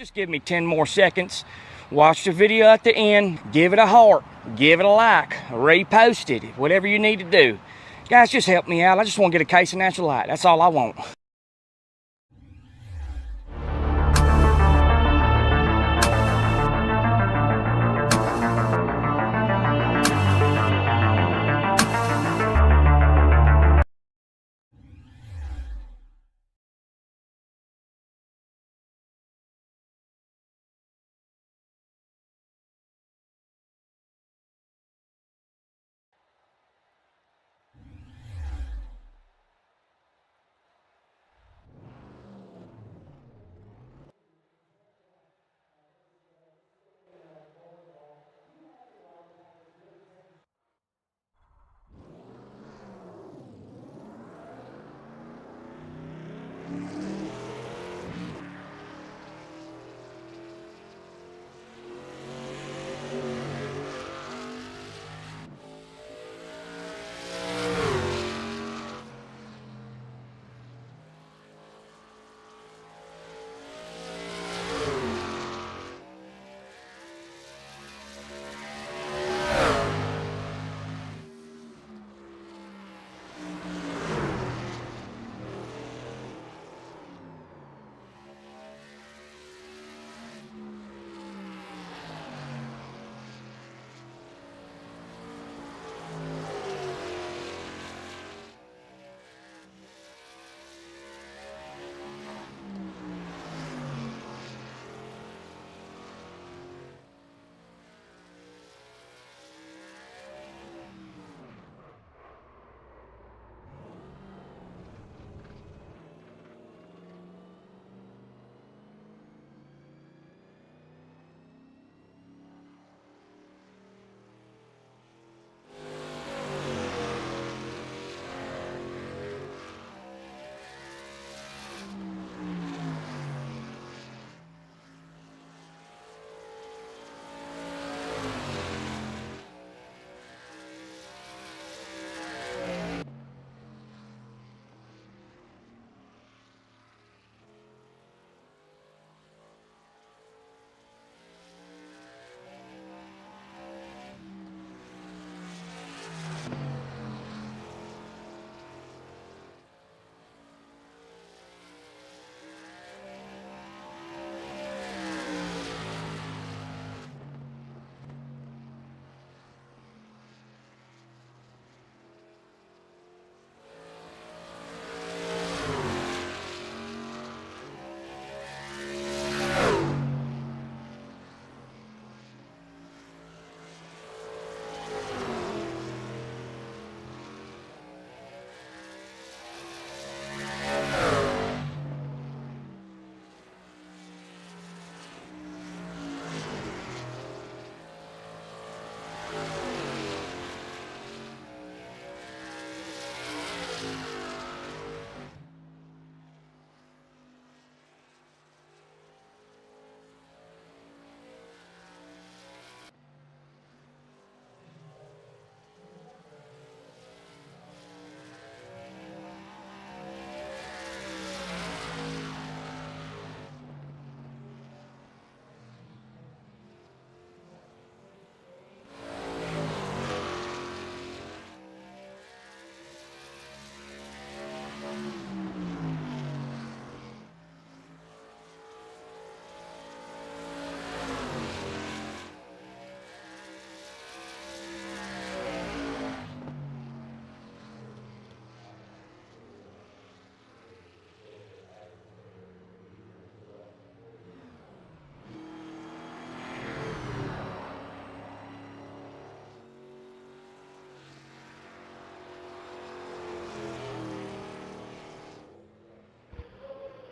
Just give me 10 more seconds. Watch the video at the end. Give it a heart. Give it a like. Repost it. Whatever you need to do. Guys, just help me out. I just want to get a case of natural light. That's all I want.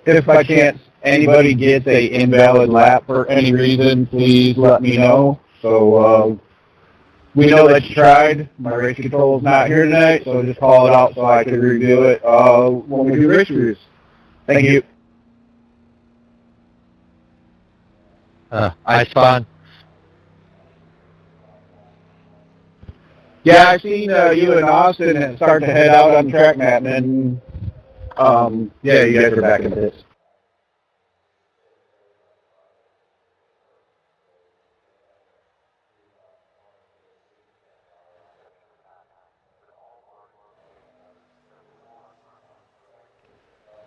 If by chance anybody gets a invalid lap for any reason, please let me know. So we know that you tried. My race control is not here tonight, so just call it out so I can review it when we do race reviews. Thank you. I spawn. Yeah, I seen you and Austin start to head out on the track map, and yeah, you guys are back in the pits.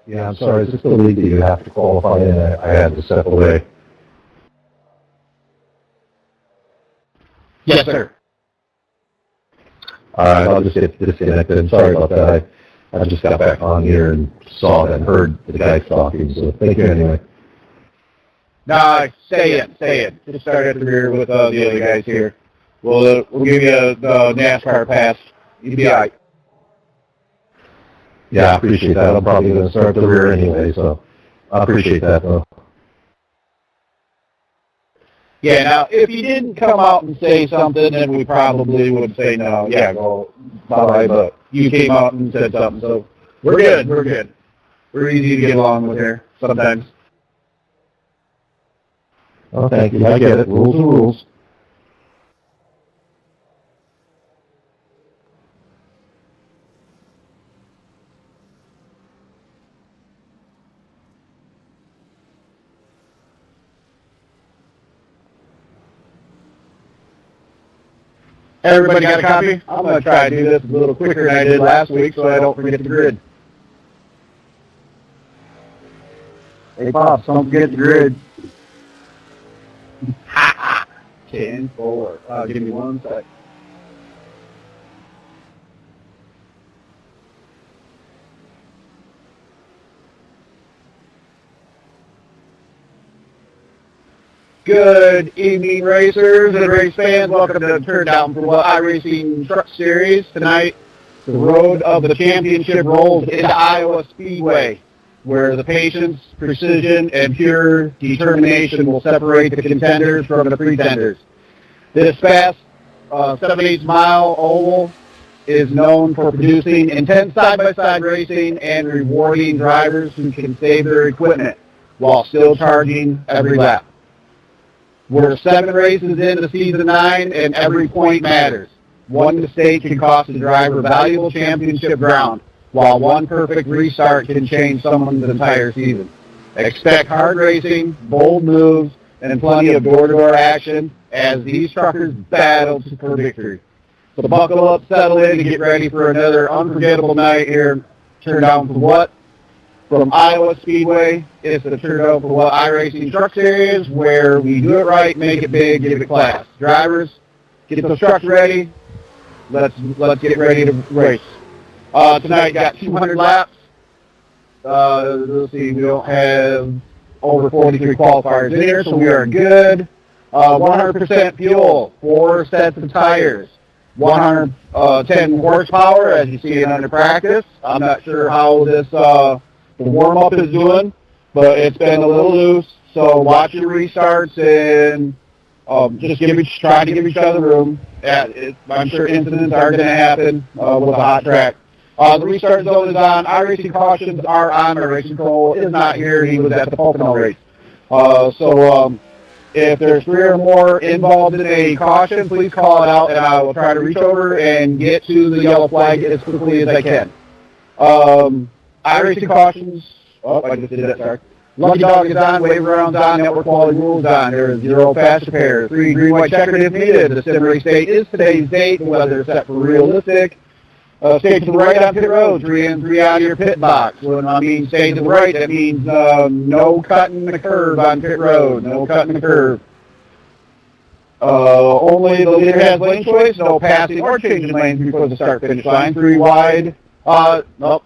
Yeah, I'm sorry. Is this the league that you have to qualify in? I had to step away. Yes, sir. All right, I'll just get disconnected. Sorry about that. I just got back on here and saw and heard the guys talking, so thank you anyway. Nah, stay in. Just start at the rear with the other guys here. We'll give you a NASCAR pass. You'll be all right. Yeah, I appreciate that. I'm probably going to start at the rear anyway, so I appreciate that, though. Yeah, now, if you didn't come out and say something, then we probably would say no. Yeah, go bye-bye, but you came out and said something, so we're good. We're easy to get along with here sometimes. Oh, thank you. I get it. Rules are rules. Everybody got a copy? I'm going to try to do this a little quicker than I did last week so I don't forget the grid. Hey, Pops, don't forget the grid. 10-4. Give me 1 sec. Good evening, racers and race fans. Welcome to the Turndown for What iRacing Truck Series. Tonight, the road of the championship rolls into Iowa Speedway, where the patience, precision, and pure determination will separate the contenders from the pretenders. This fast 7/8 mile oval is known for producing intense side-by-side racing and rewarding drivers who can save their equipment while still charging every lap. We're 7 races into season 9, and every point matters. One mistake can cost a driver valuable championship ground, while one perfect restart can change someone's entire season. Expect hard racing, bold moves, and plenty of door-to-door action as these truckers battle for victory. So buckle up, settle in, and get ready for another unforgettable night here. Turn down for what? From Iowa Speedway, it's the Turn Down for What iRacing Truck Series, where we do it right, make it big, give it class. Drivers, get those trucks ready. Let's get ready to race. Tonight, got 200 laps. Let's see, we don't have over 43 qualifiers in here, so we are good. 100% fuel, 4 sets of tires, 110 horsepower, as you see it under practice. I'm not sure how this the warm-up is doing, but it's been a little loose, so watch your restarts and just try to give each other room. I'm sure incidents are going to happen with a hot track. The restart zone is on. iRacing cautions are on. Our race control is not here. He was at the Pocono race. So if there's 3 or more involved in a caution, please call it out, and I will try to reach over and get to the yellow flag as quickly as I can. iRacing cautions. Oh, I just did that, sorry. Lucky Dog is on, wave around's on, network quality rules on. There is 0 fast repair, 3 green, white checkered if needed. The sim race date is today's date. The weather is set for realistic. Stay to the right on pit road, 3 in, 3 out of your pit box. When I mean stay to the right, that means no cutting the curve on pit road, no cutting the curve. Only the leader has lane choice, no passing or changing lanes before the start-finish line. 3 wide, nope,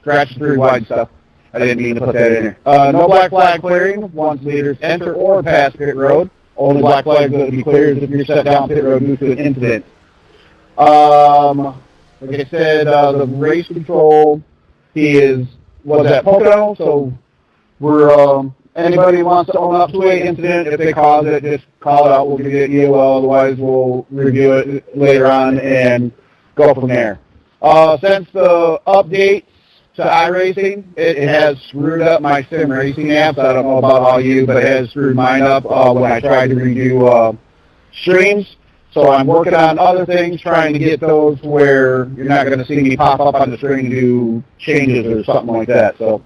scratch the 3 wide stuff. I didn't mean to put that in there. No black flag clearing once leaders enter or pass pit road. Only black flags that will be cleared if you're set down pit road due to an incident. Like I said, the race control, was at Pocono, so we're, anybody who wants to own up to an incident, if they cause it, just call it out. We'll give you an EOL, otherwise we'll review it later on and go from there. Since the updates to iRacing, it has screwed up my sim racing apps. I don't know about all you, but it has screwed mine up when I tried to redo streams. So I'm working on other things, trying to get those where you're not going to see me pop up on the screen and do changes or something like that. So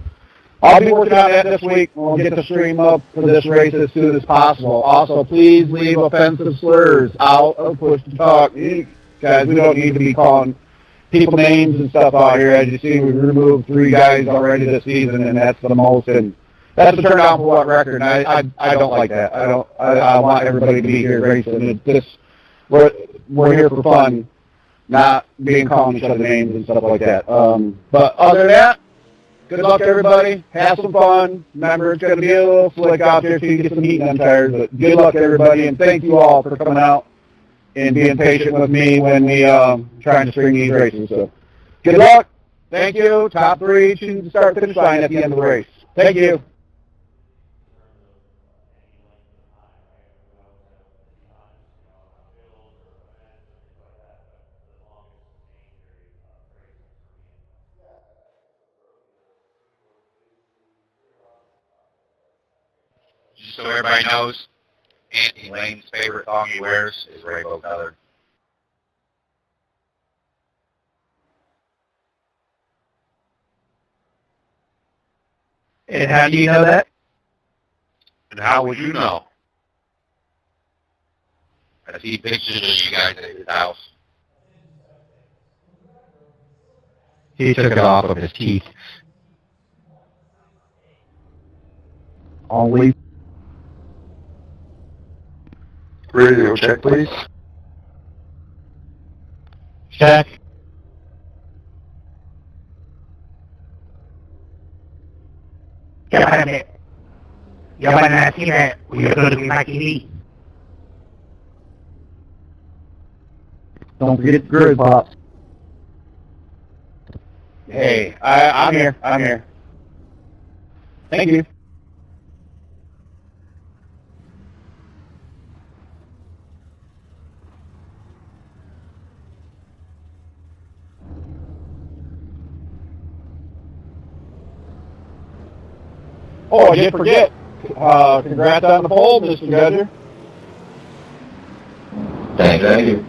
I'll be working on that this week. We'll get the stream up for this race as soon as possible. Also, please leave offensive slurs out of push to talk. Guys, we don't need to be calling people names and stuff out here. As you see, we removed 3 guys already this season, and that's the most. And that's a turn down for what record? And I don't like that. I want everybody to be here racing. We're here for fun, not being calling each other names and stuff like that. But other than that, good luck to everybody. Have some fun. Remember, it's going to be a little slick out there so you get some heat on tires. But good luck to everybody, and thank you all for coming out and being patient with me when we trying to string these races. So good luck. Thank you. Top 3 choose the start finish line at the end of the race. Thank you. Just so everybody knows, Anthony Lane's favorite thong he wears is rainbow colored. And how do you know that? And how would you know? I see pictures of you guys at his house. He took it off of his teeth. Always. Radio check, please. Check. Got it. Yo van a decirle, yo creo que me aquí. Don't forget the grid pops. Hey, I'm here. I'm here. Thank you. Oh, I did forget. Congrats on the pole, Mr. Gudger. Thank you.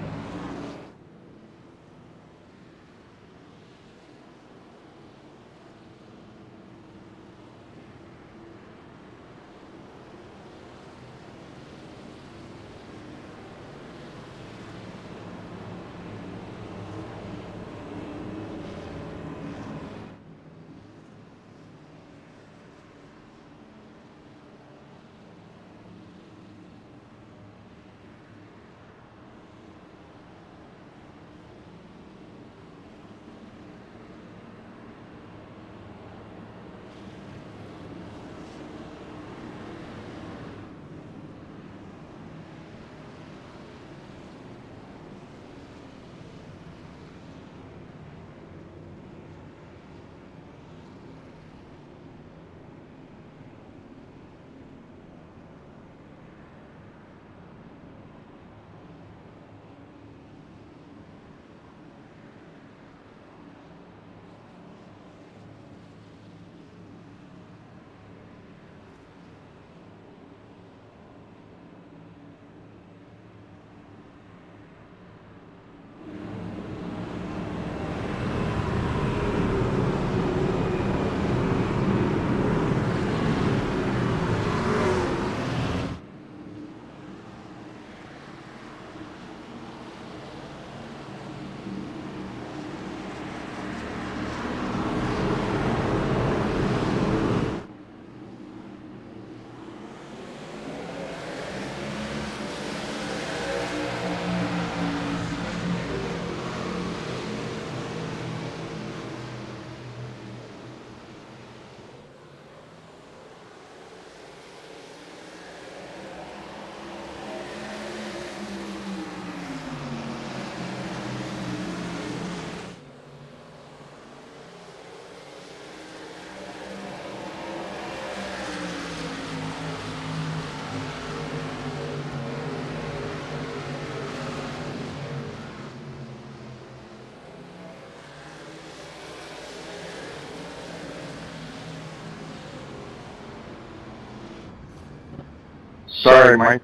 Sorry, Mike.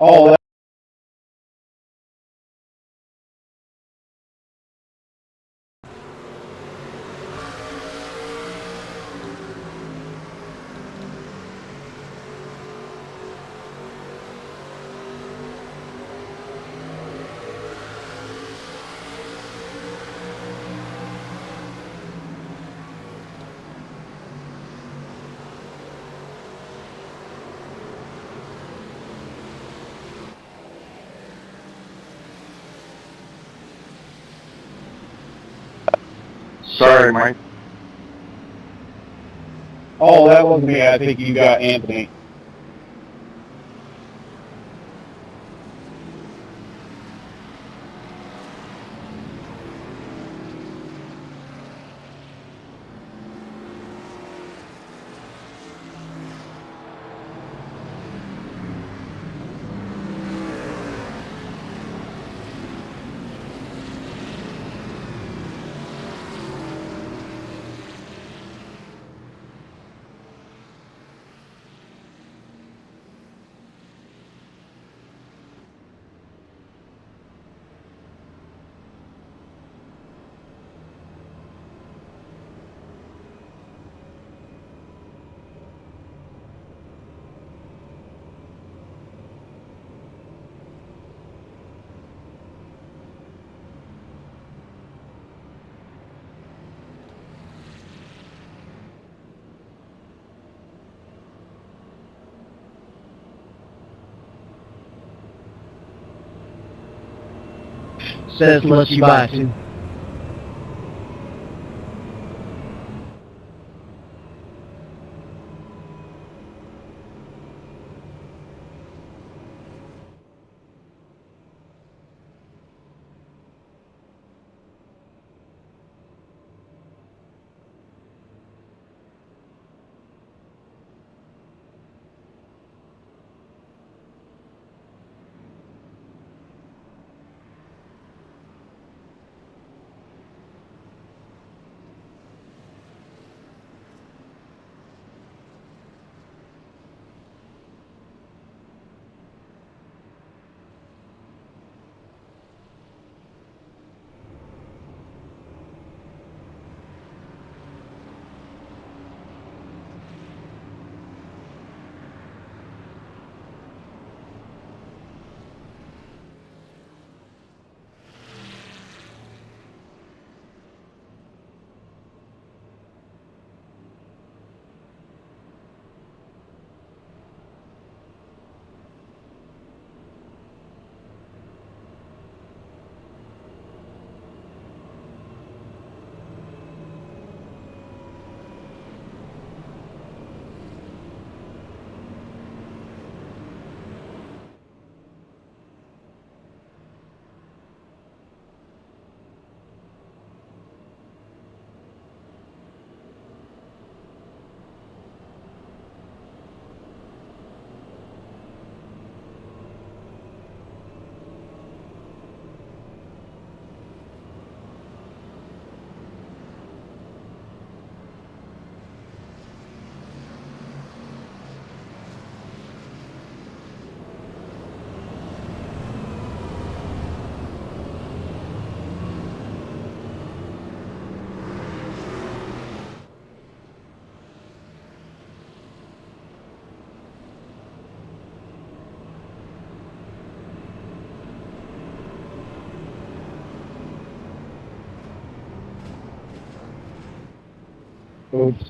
Oh, Sorry, Mike. Oh, that wasn't me. I think you got Anthony. Says Lucky Bison. Oops.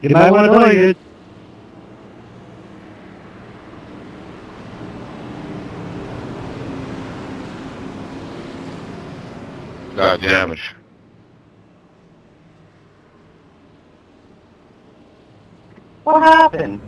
You might want to play it. God damn it. What happened?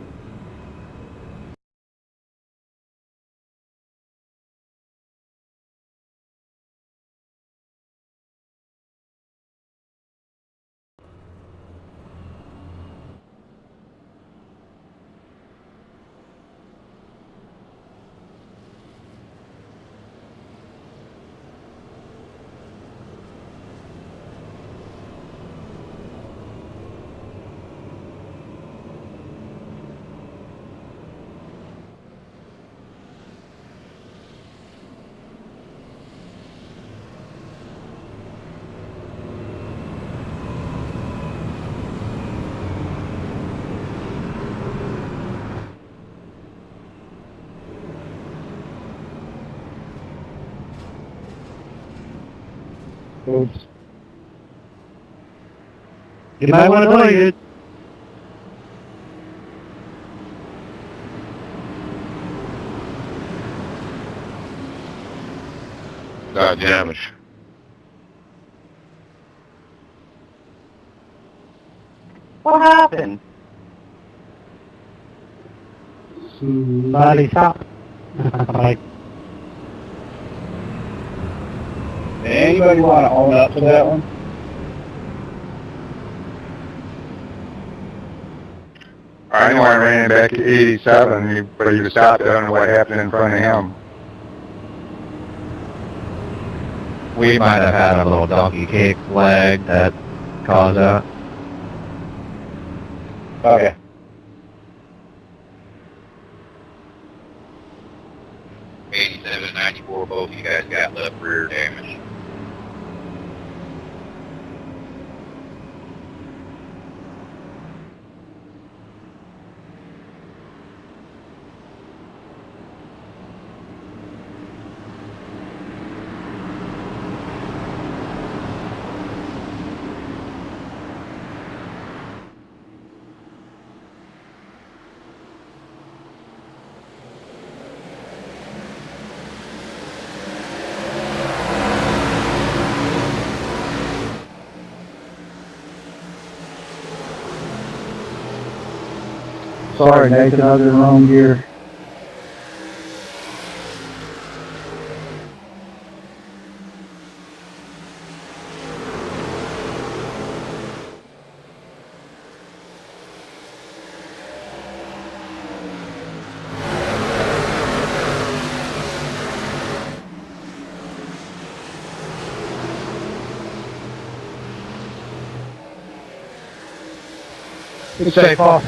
Oops. You might want to play it. God damn it. What happened? Somebody stop. Like, Anybody want to own up to that one? I know I ran back to 87, but he was stopped. I don't know what happened in front of him. We might have had a little donkey cake lag that caused that. Okay. '87, '94, both you guys got left rear damage. Sorry, Nathan, I was in the wrong gear. Be safe, Paul.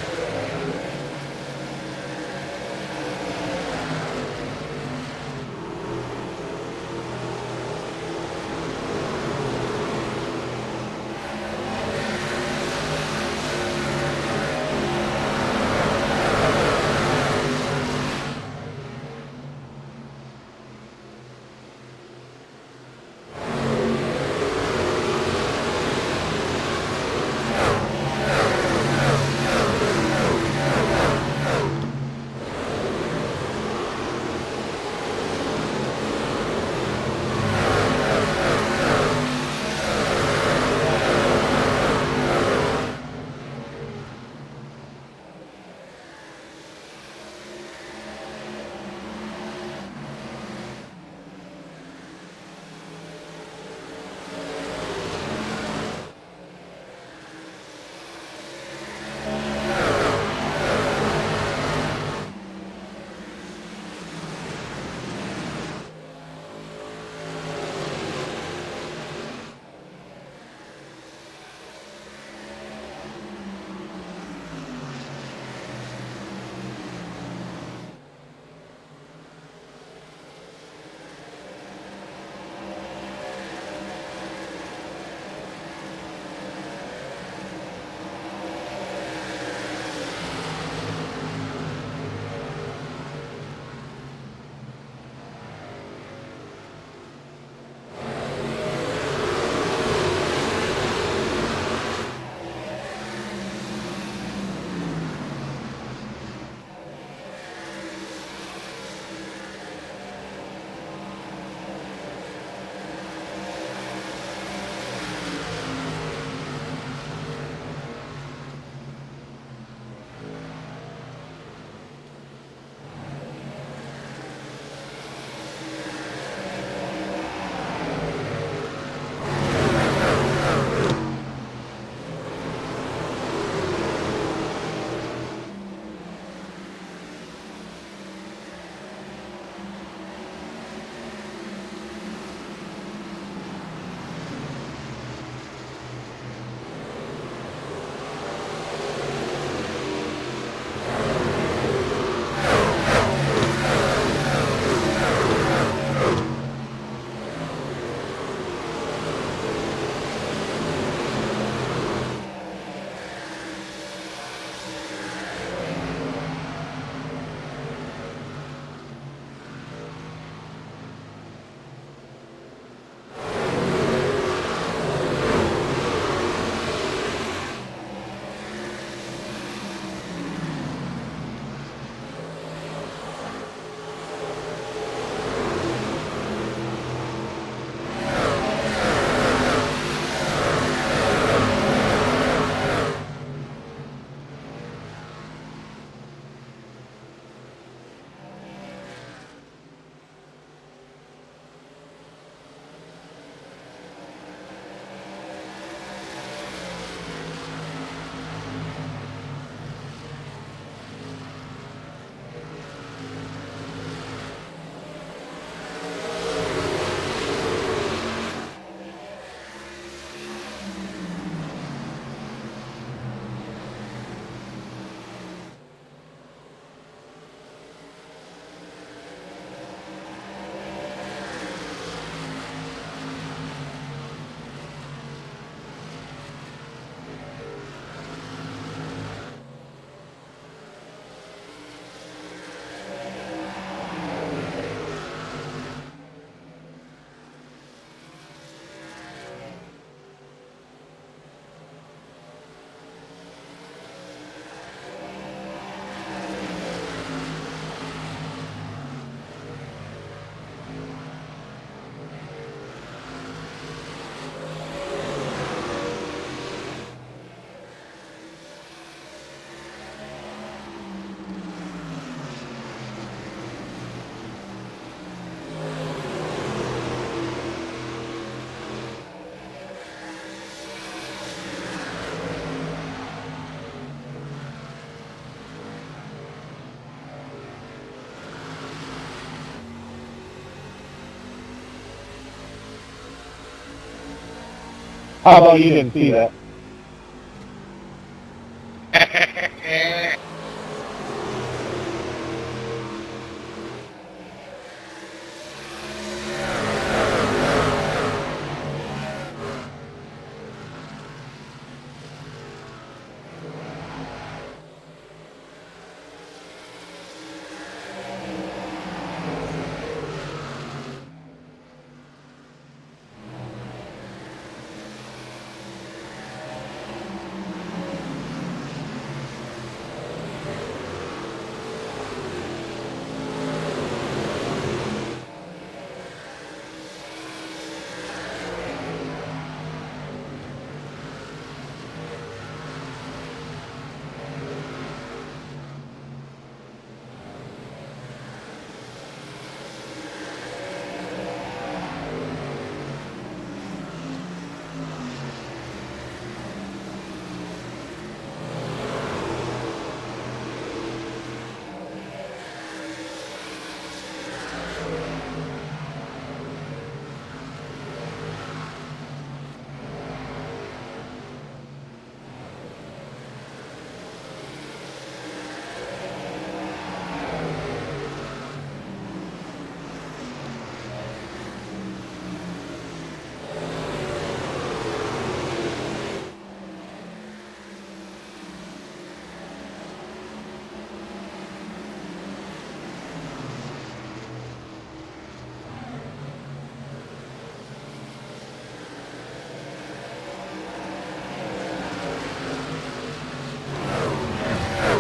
How about you didn't see that?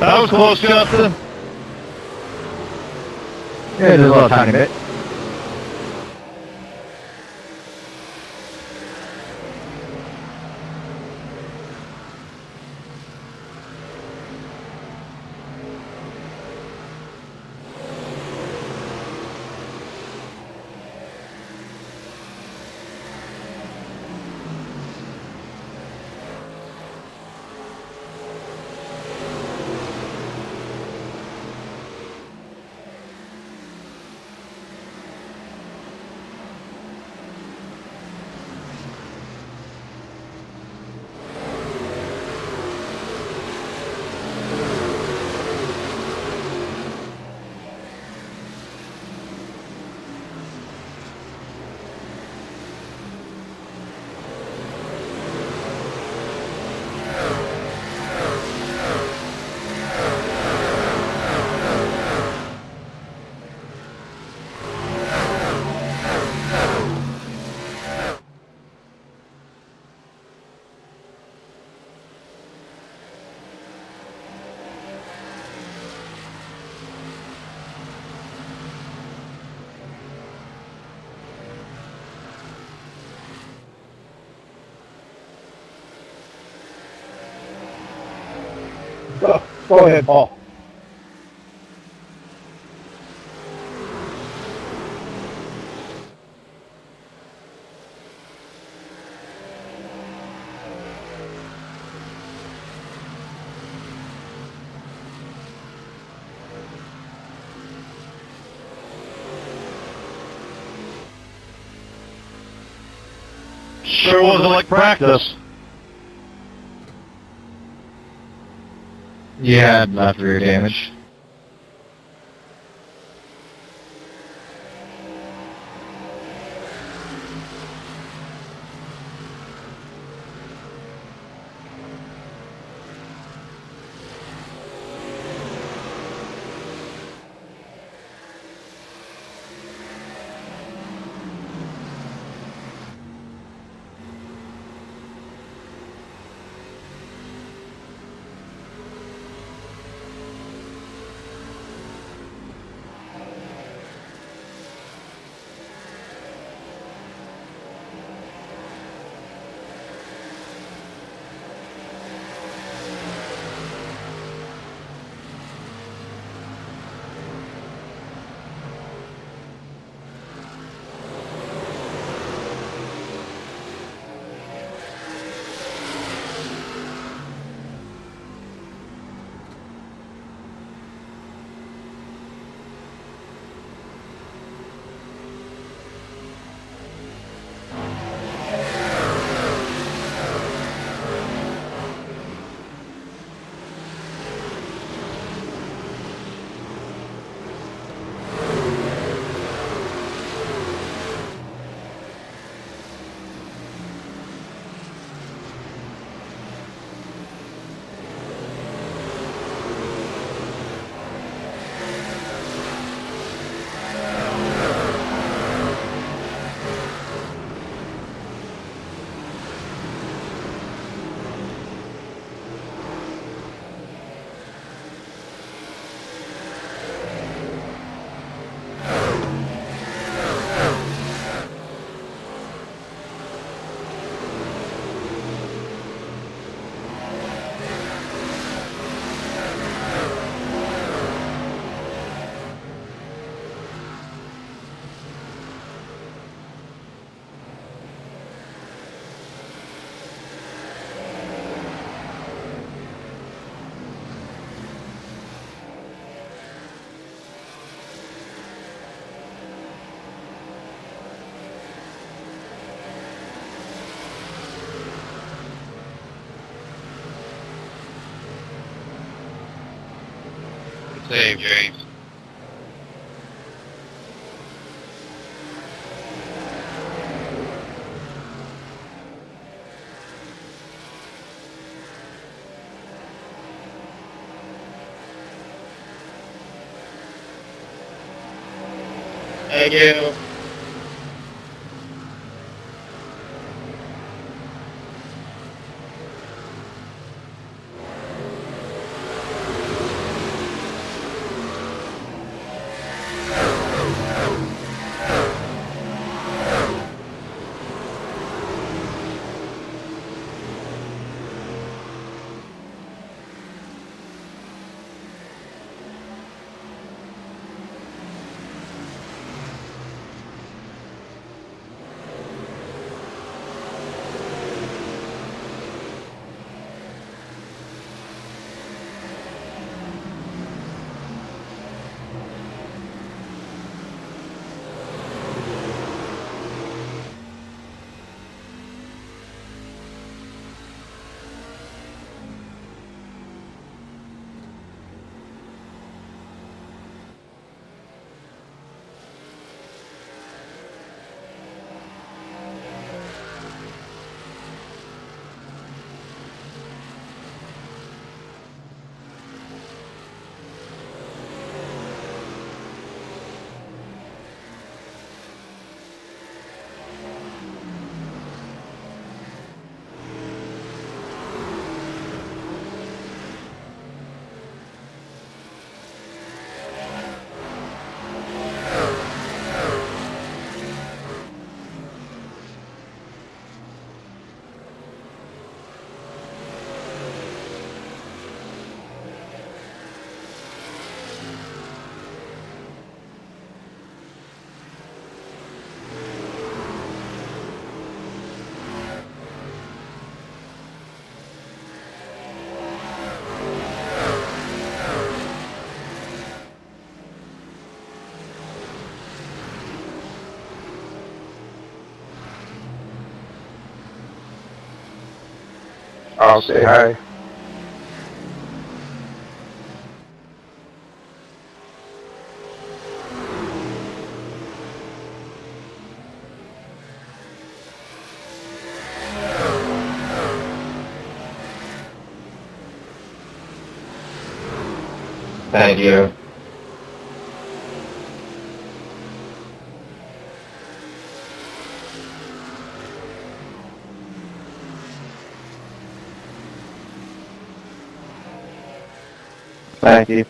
That was close, Justin. Yeah, just a little tiny bit. Go ahead, Paul. Sure wasn't like practice. Yeah, left rear damage. Save, James. Thank you. I'll say hi. Thank you. Thank you.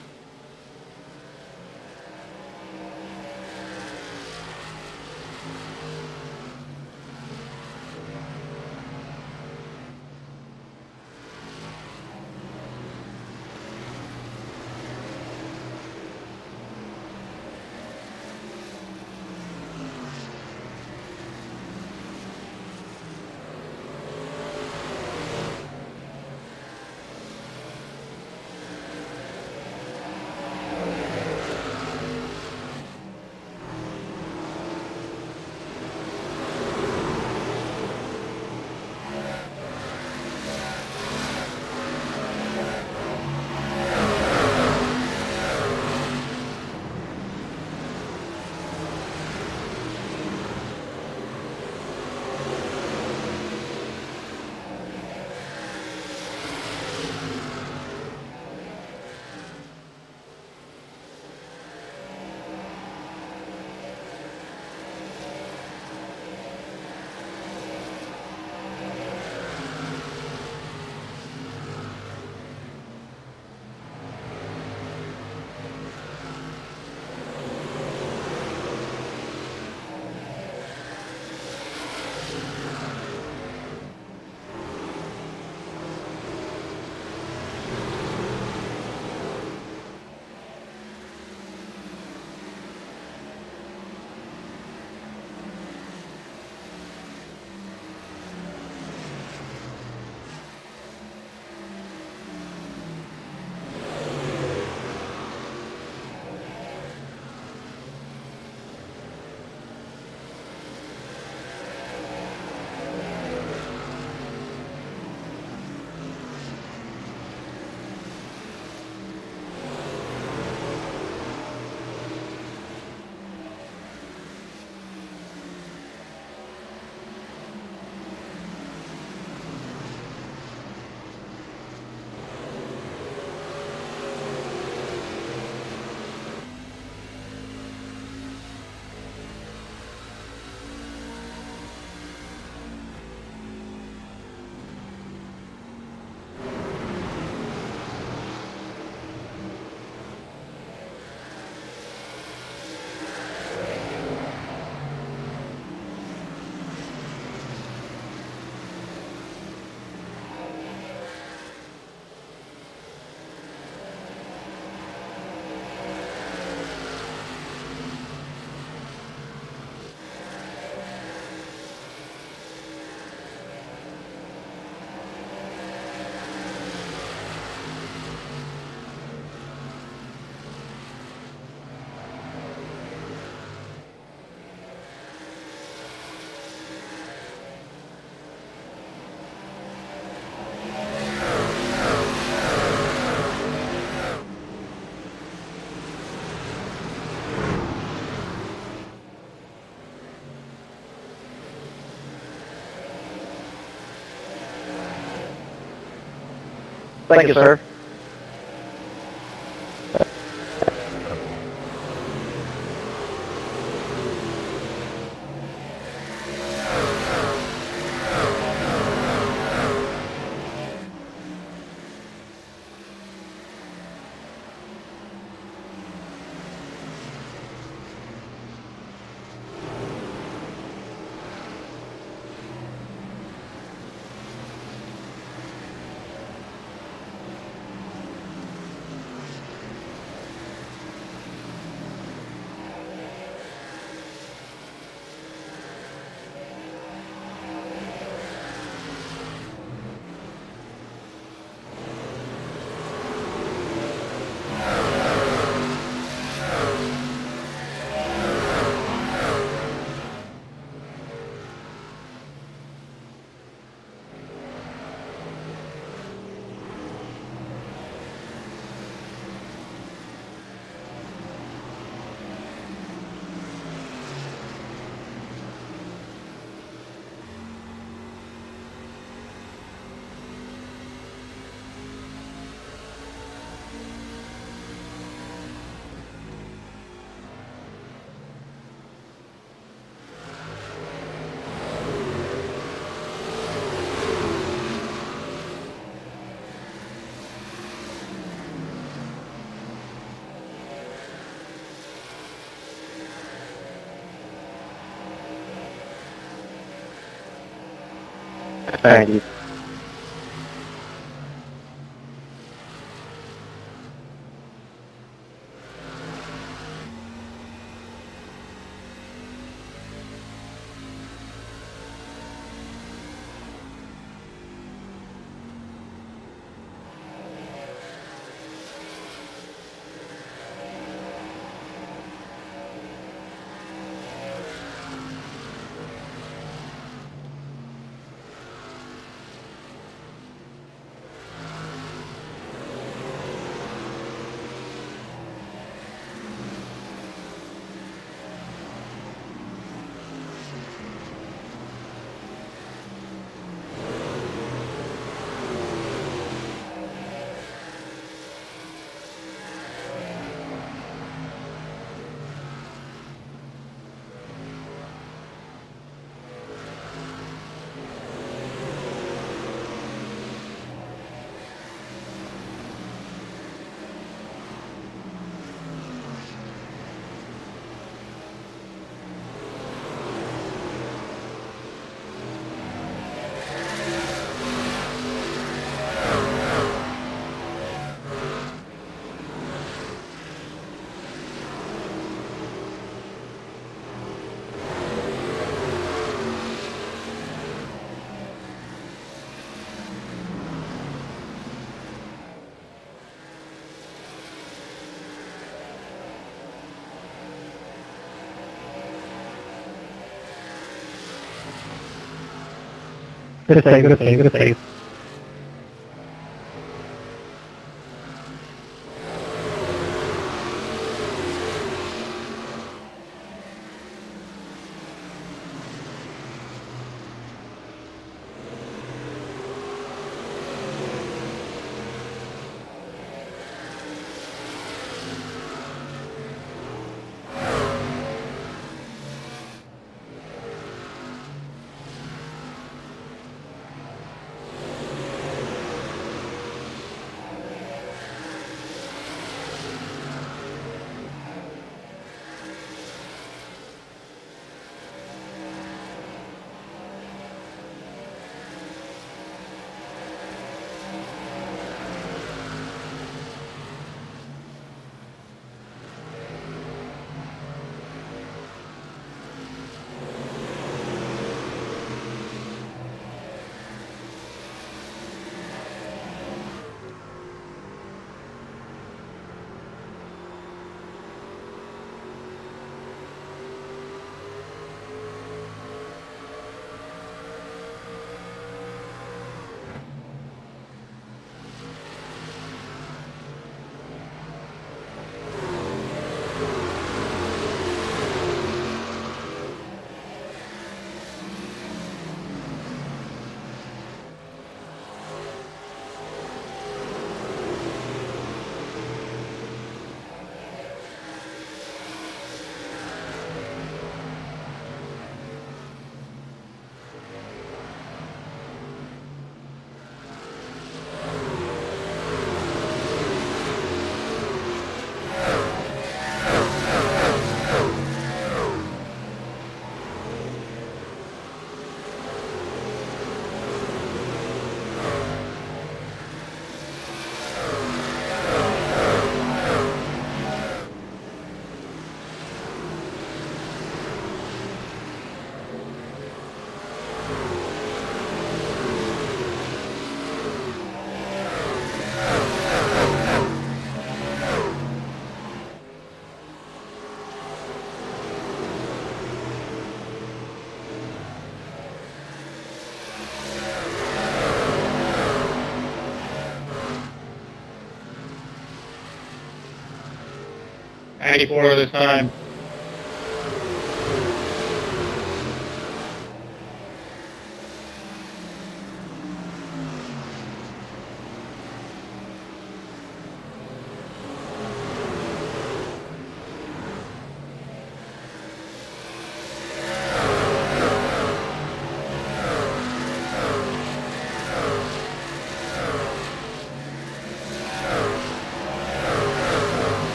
Thank you, sir. Thank you. Good save. 94 this time.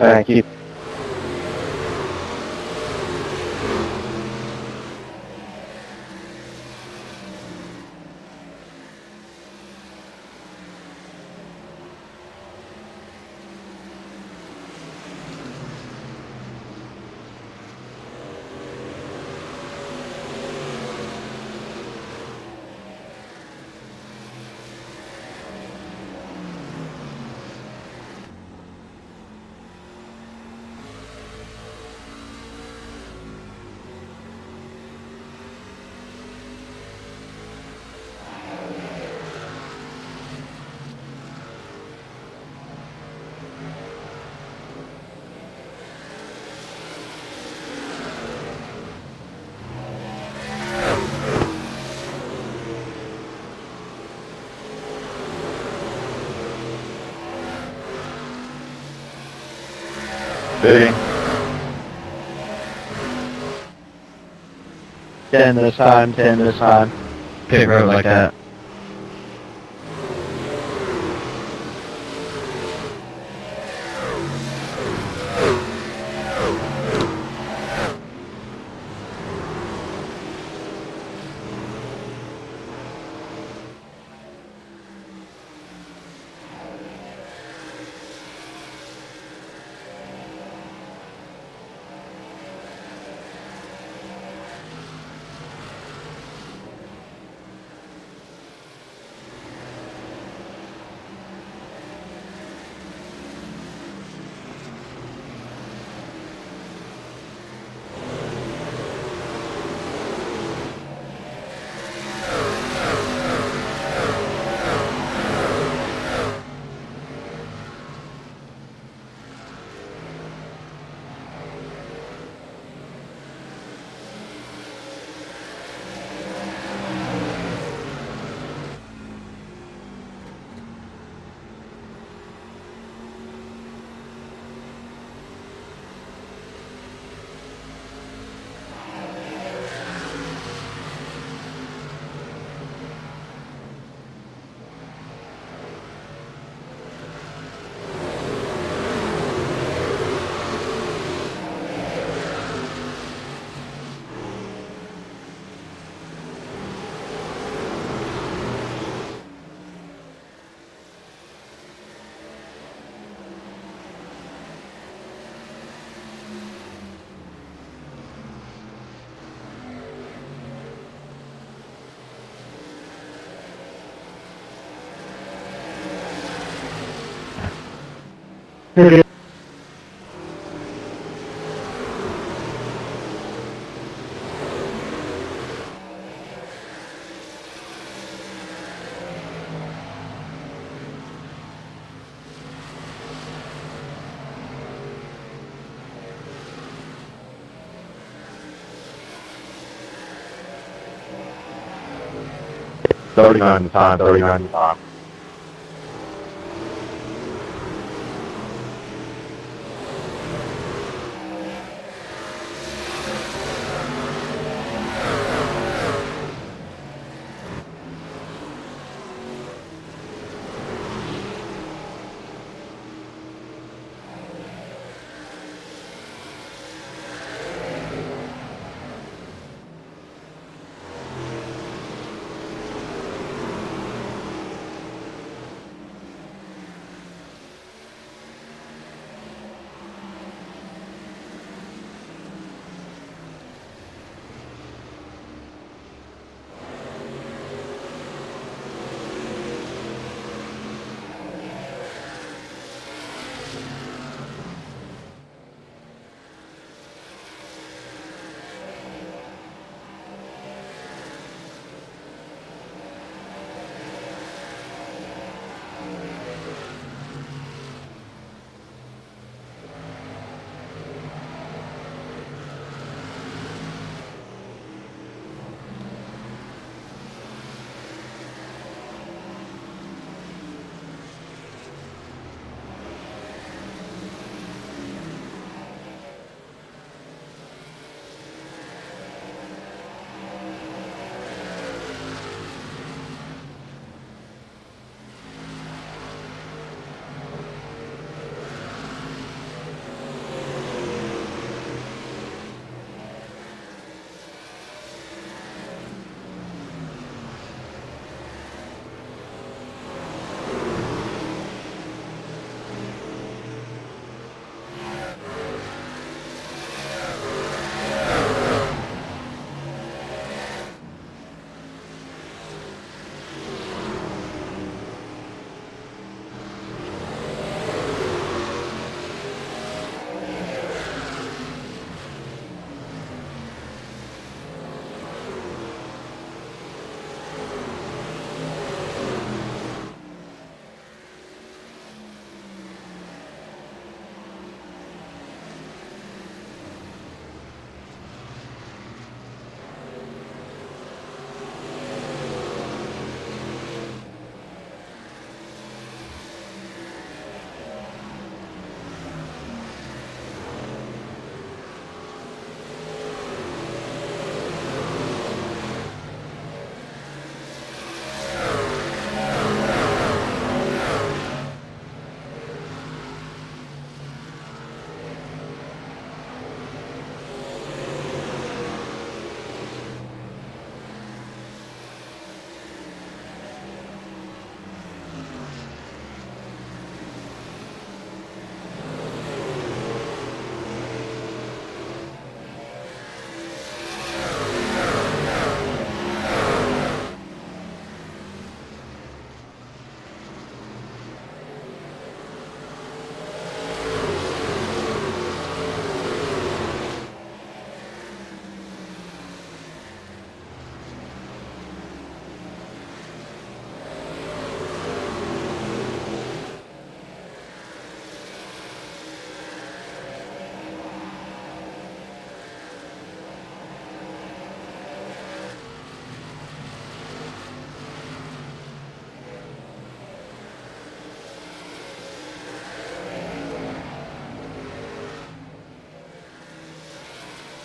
Thank you. Bidding. 10 this time, 10 this time. Pit road like that. $39 the time, $39 the time.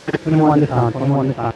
21 this time, 21 this time.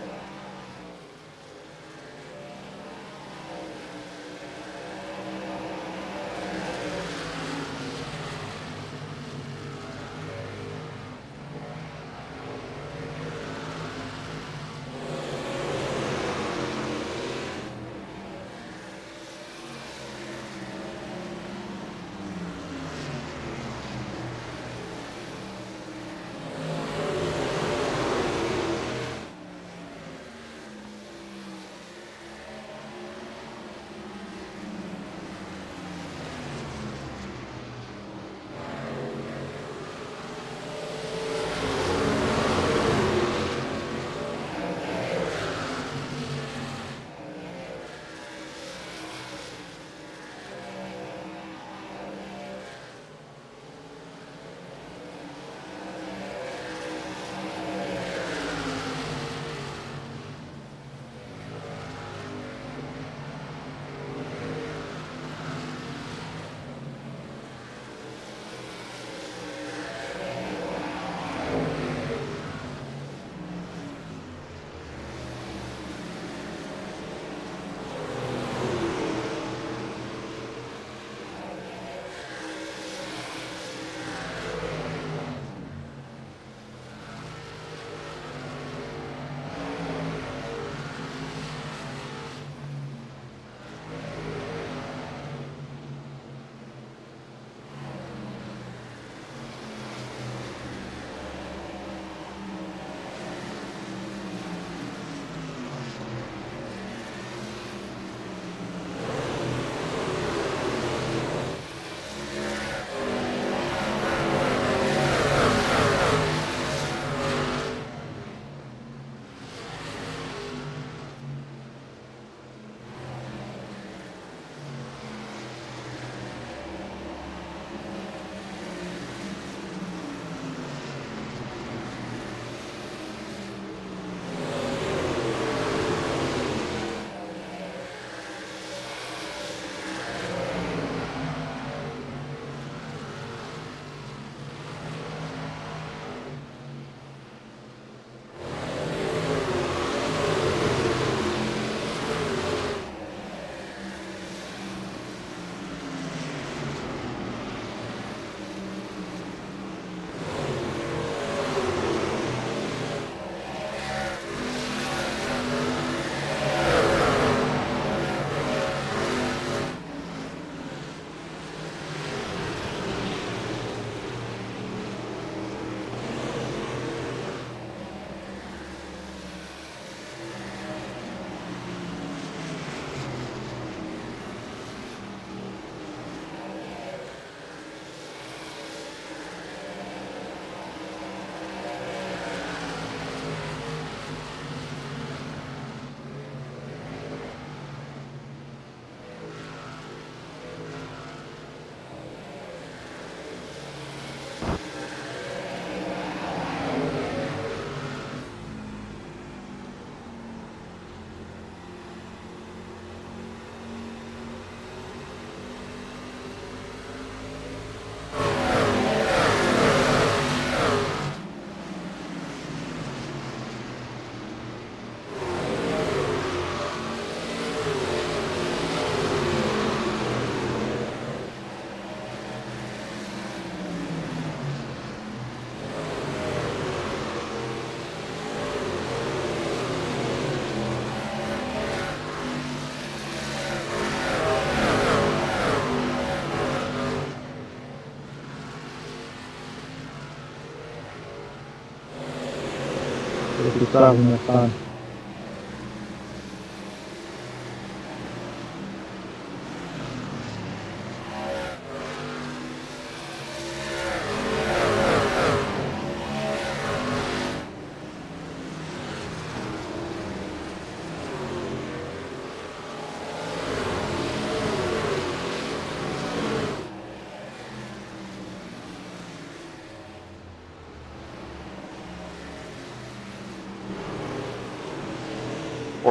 Having fun.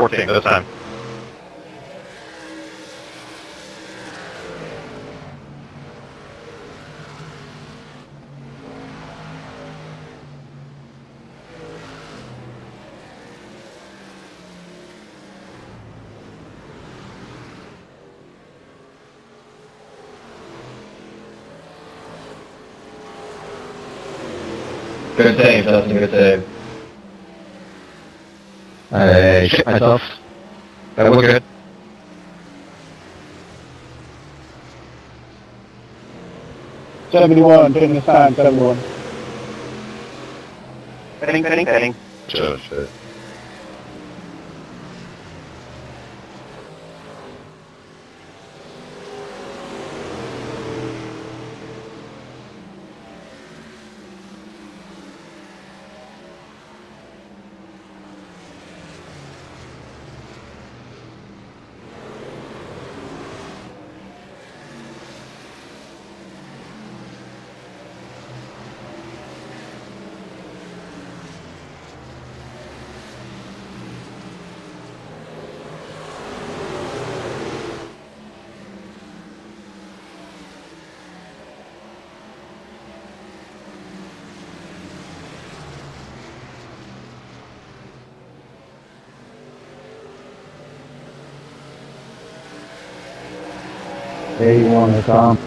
This time. Good save, Justin, good save. I shit myself. That was good. '71, pin this time, 71. Heading. Oh, shit. '81, Tom.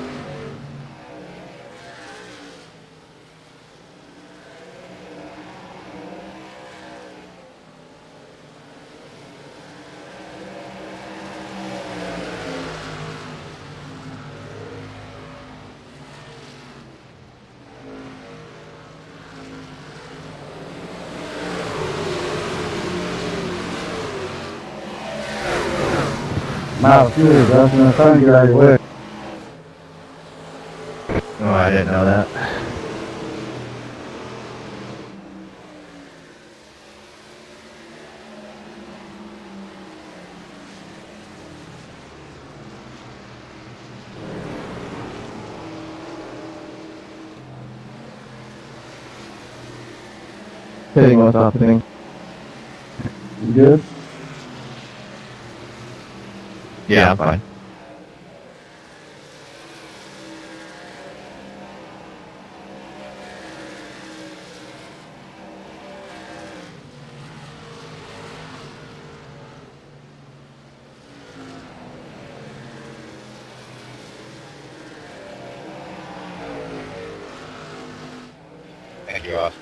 I'm out of fuel, Justin. I'm trying to get out of your way. Oh, I didn't know that. Hitting what's happening. You good? Yeah, I'm fine. Thank you, off.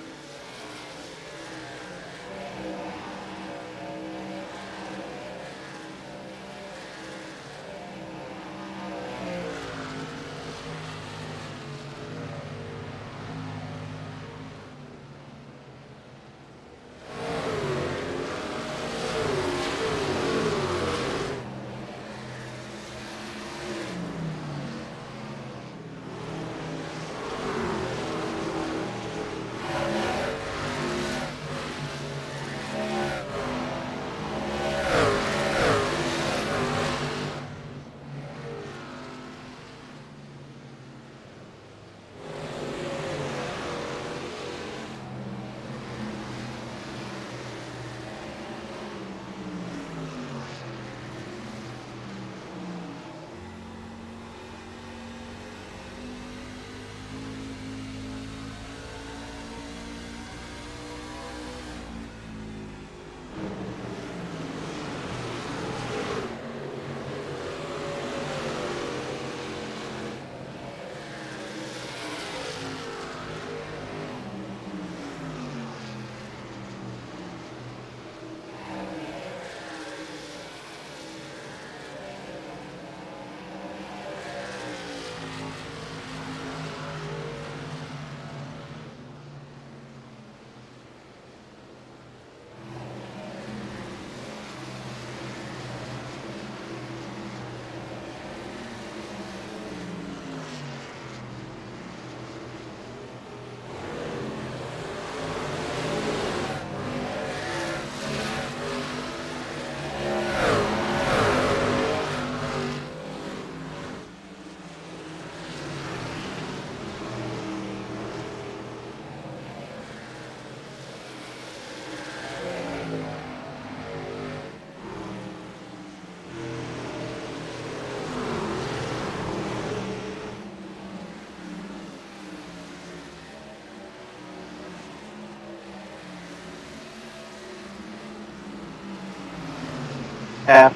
Half.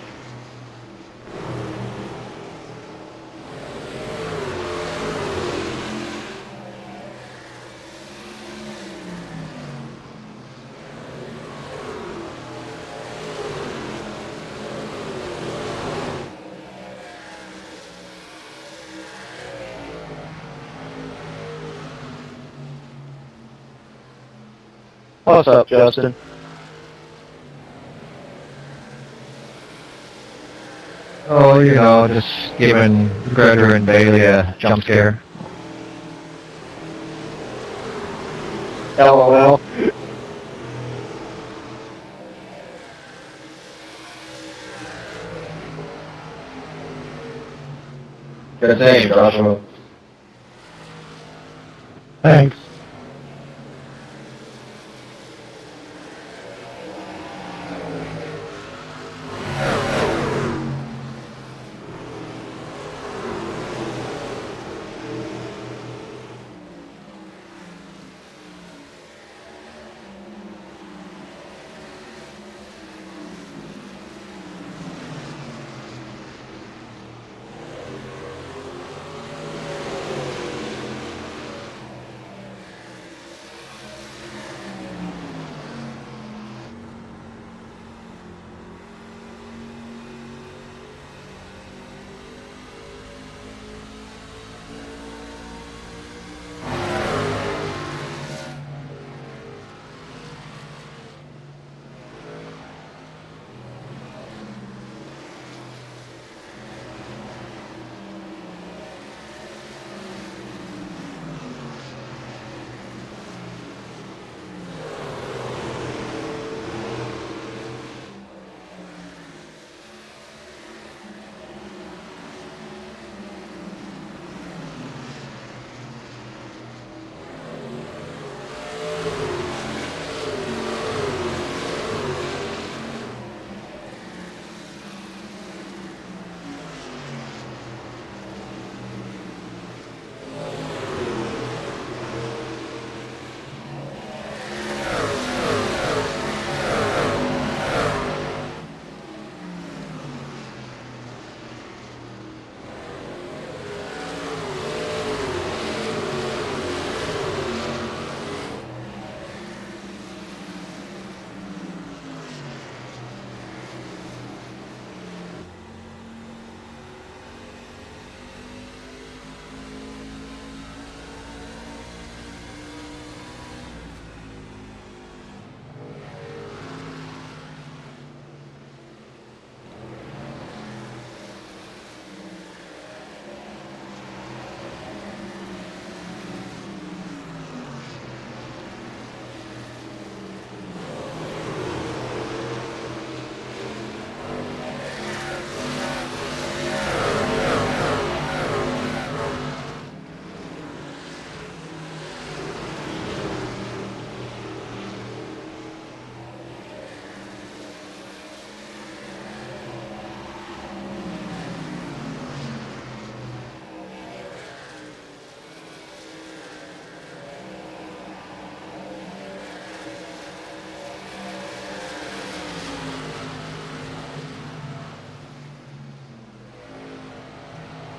What's up, Justin? Oh, you know, just giving Greta and Bailey a jump scare. LOL. Good save, Joshua. Thanks.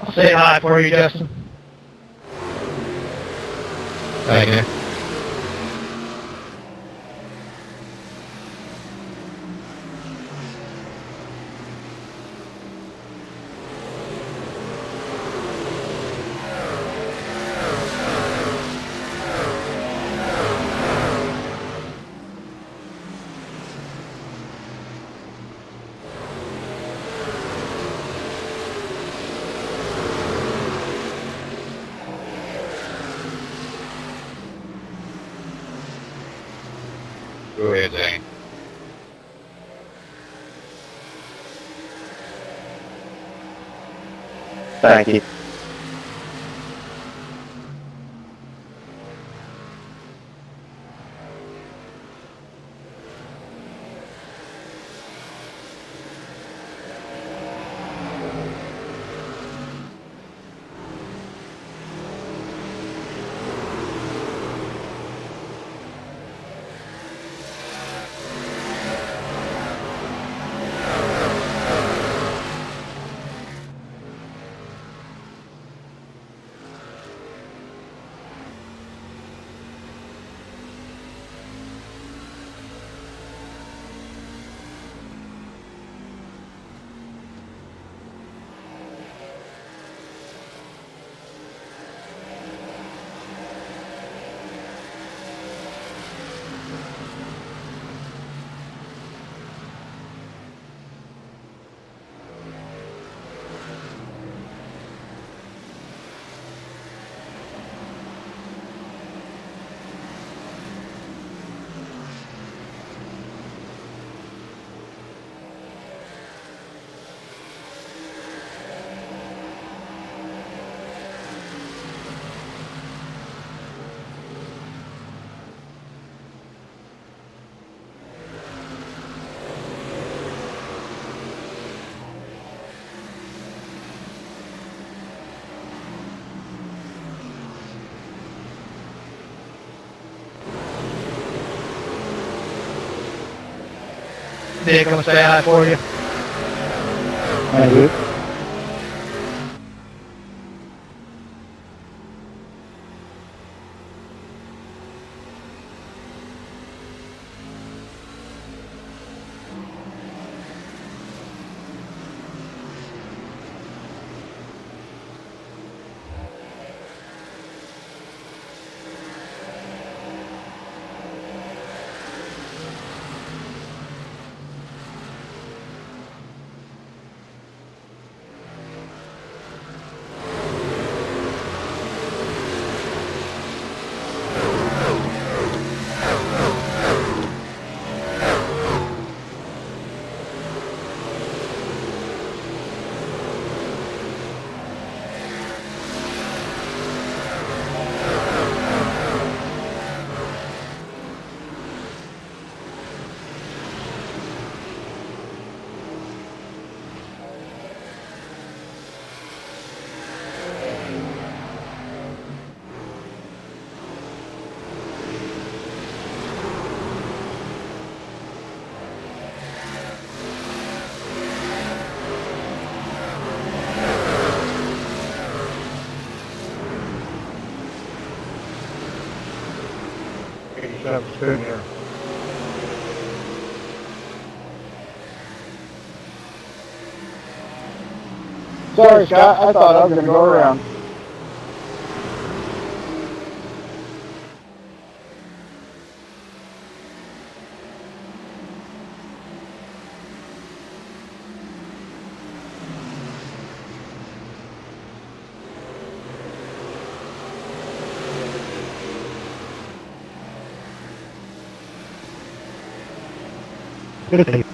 I'll say hi for you, Justin. Thank you. Go ahead, Zane. Thank you. Dick, I'm gonna say hi for you. Thank you. Spoon here. Sorry, Scott. I thought I was going to go around. Good thing.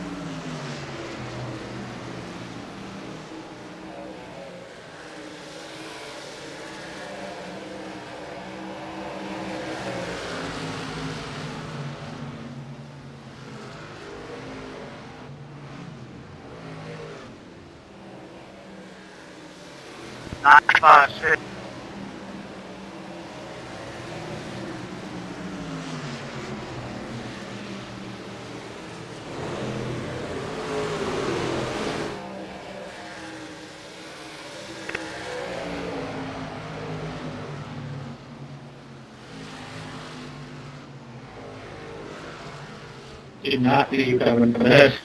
Did not see you coming from this.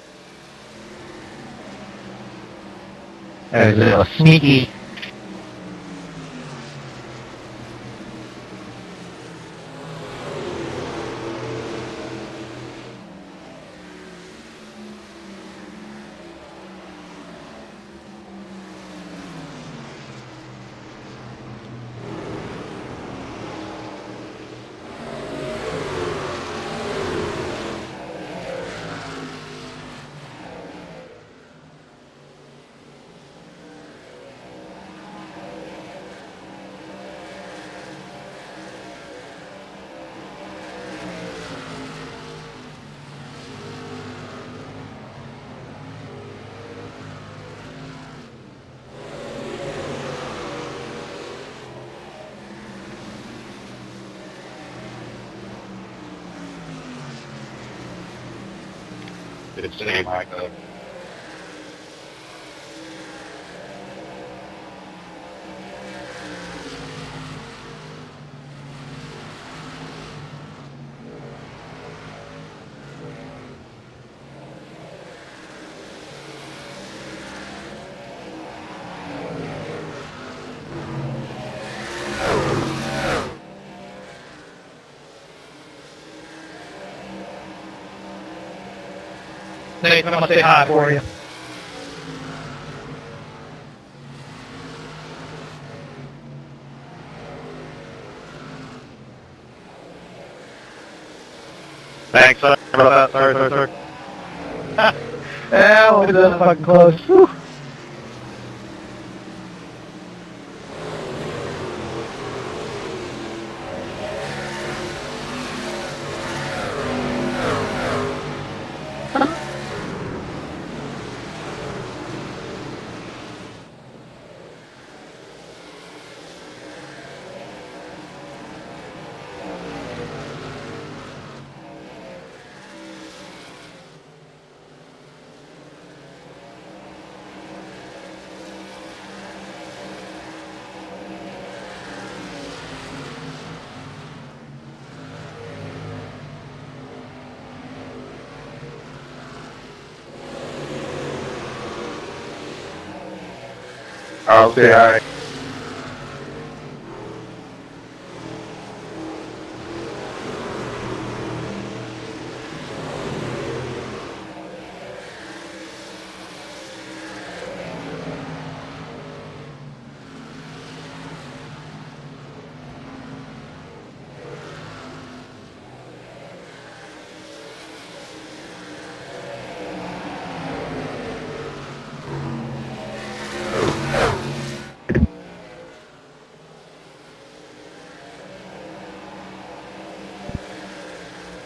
That was a little sneaky. It's same like the Nathan, I'm gonna say hi for you. Thanks, sorry about that. Sorry. Yeah, we're that fucking close. Whew. I'll say hi.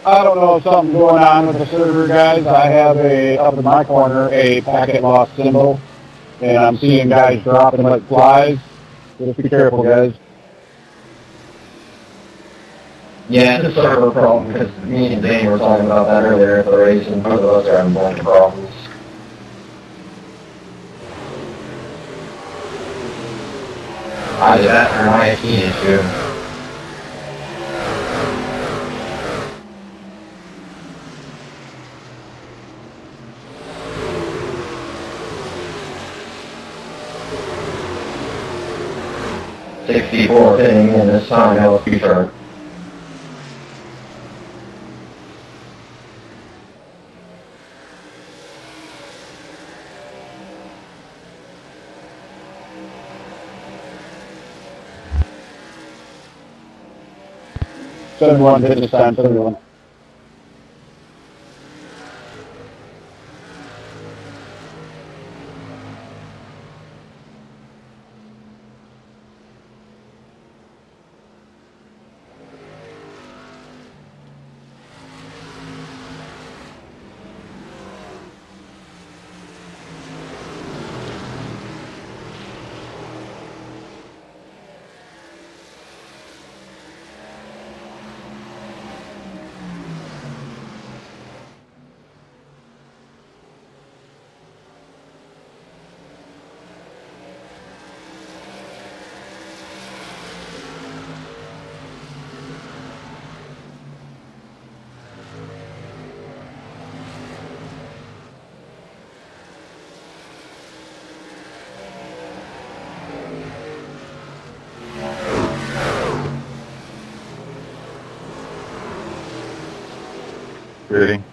I don't know if something's going on with the server, guys. I have up in my corner, a packet loss symbol, and I'm seeing guys dropping like flies. Just be careful, guys. Yeah, it's a server problem, because me and Dane were talking about that earlier at the race, and both of us are having a bunch of problems. Either that or an ISP issue. $64 fitting in this time, LSP chart. Everyone hit this time, 71. Ready?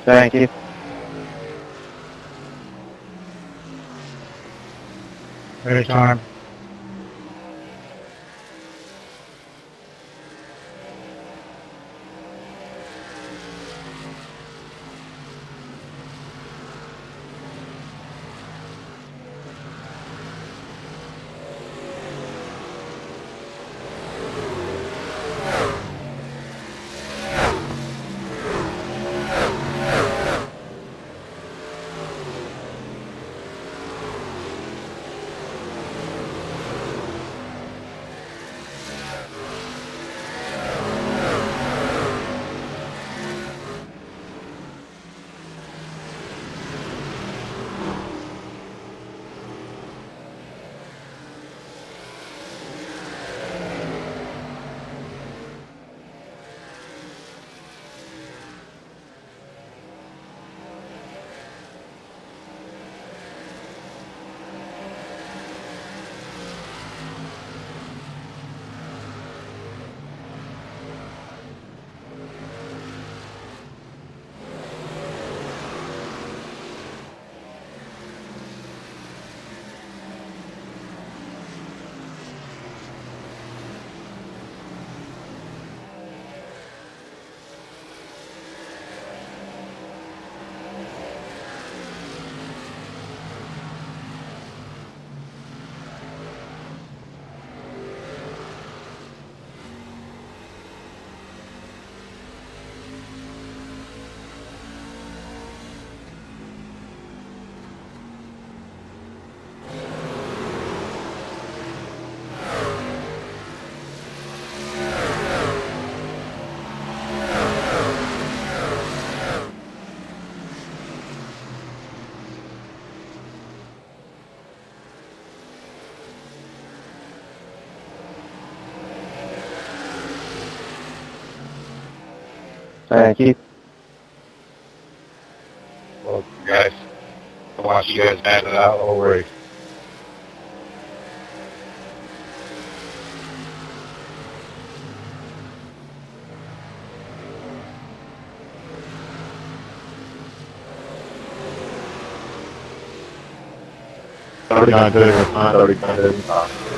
Thank you. Anytime. Thank you. Well, guys, I want you guys battle it out the whole race. Already gone to it. Already gone to it.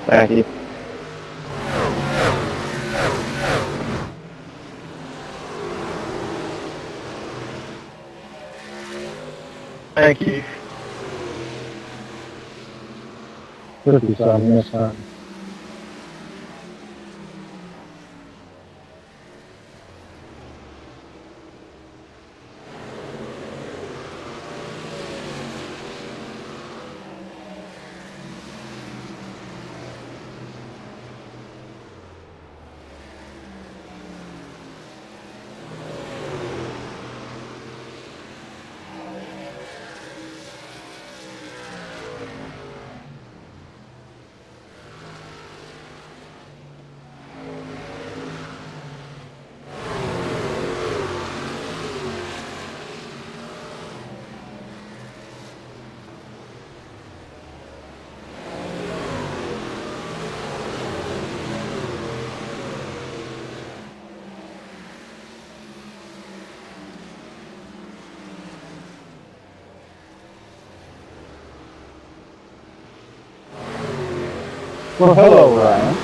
Thank you. Thank you. 57 this time. Well, hello, Ryan.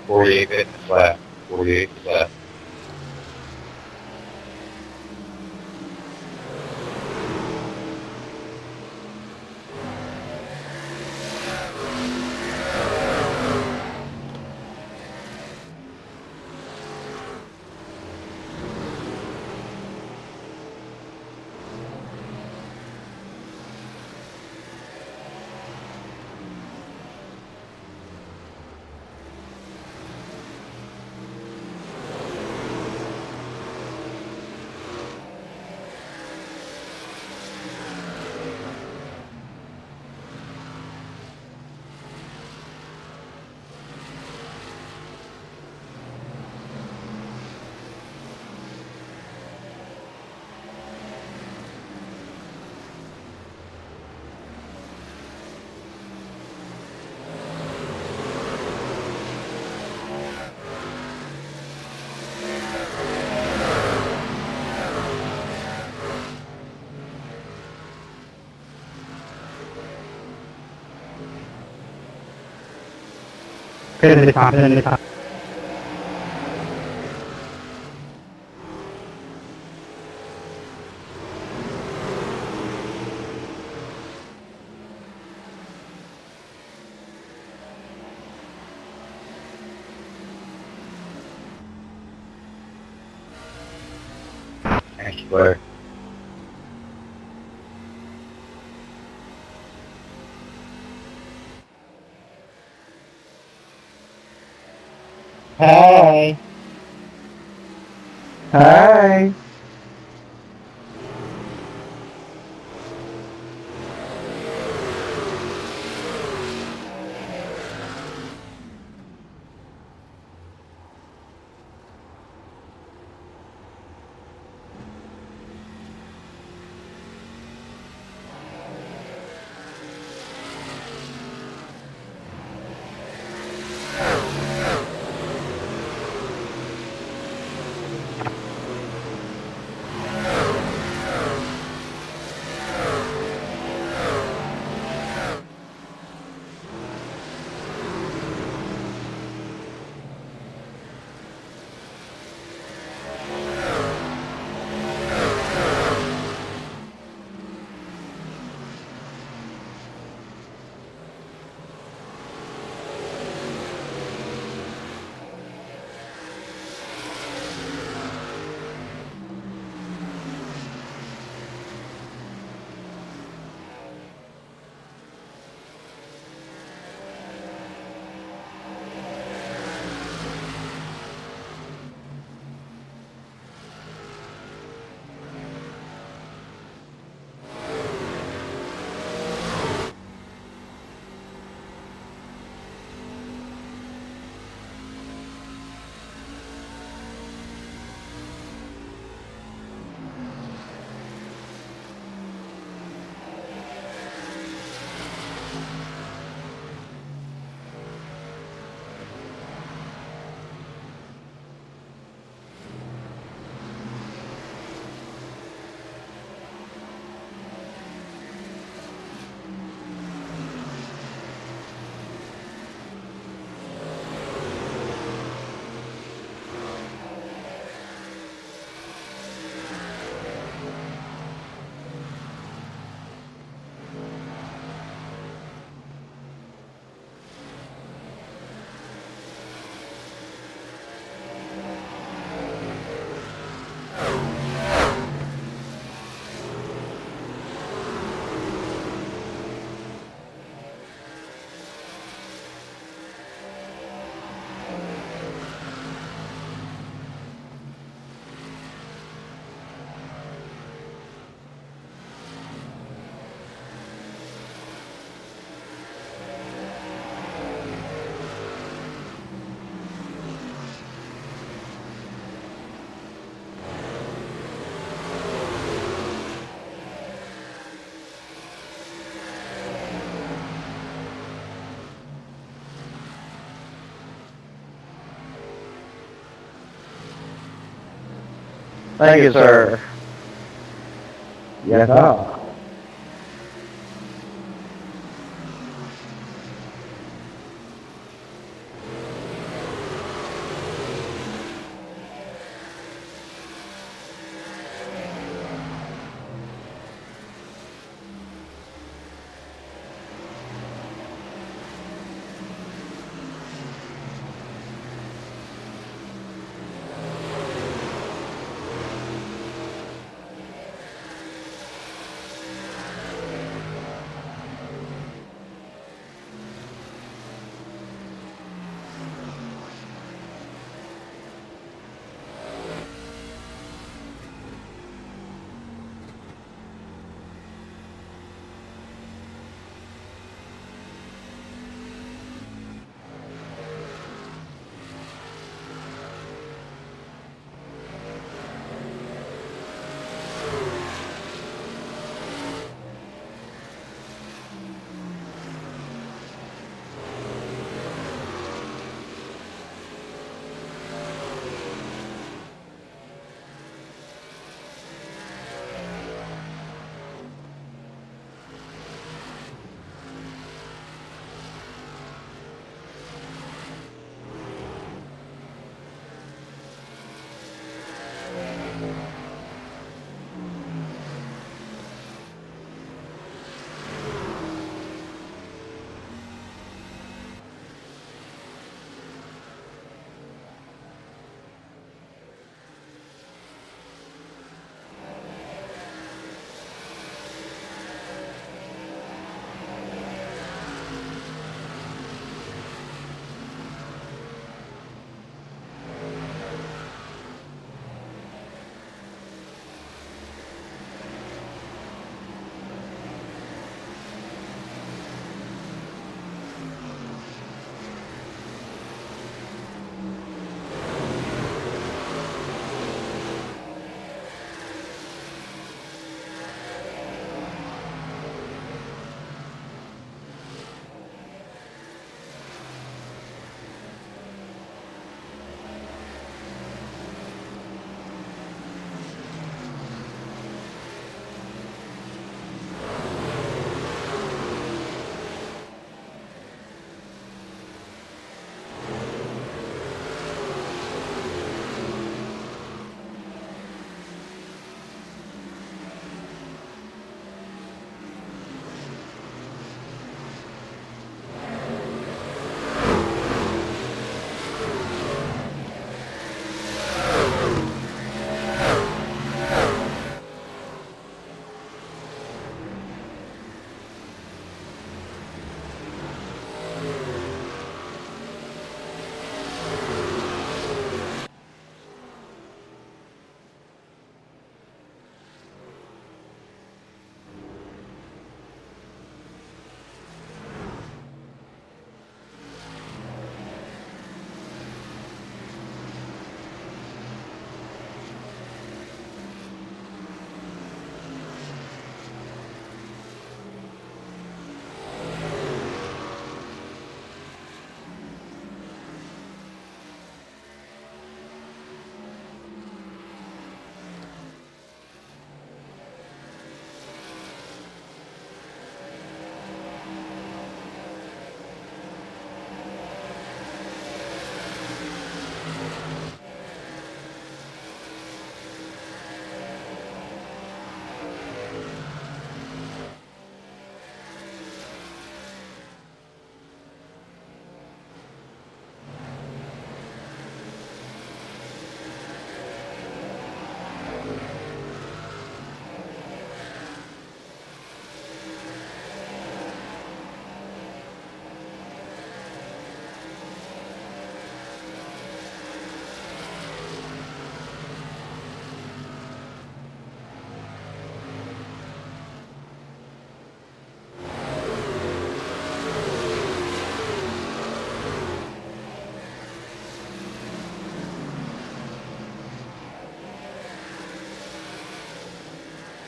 Forty-eight fitness lap. 48 lap. Pin the top, pin the top. Thank you, Blair. Hey. Hi. Thank you, sir. Yes, sir.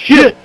Shit!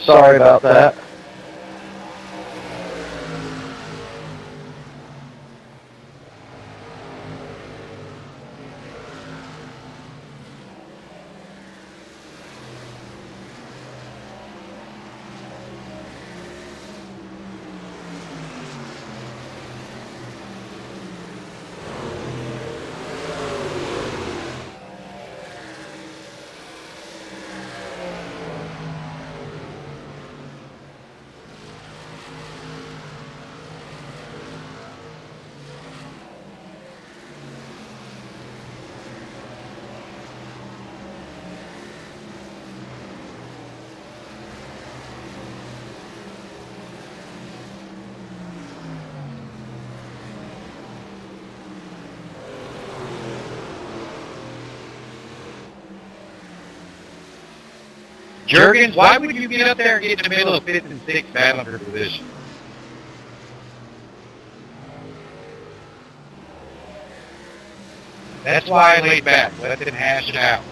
Sorry about that. Jurgens, why would you get up there and get in the middle of 5th and 6th battling for position? That's why I laid back. Let them hash it out.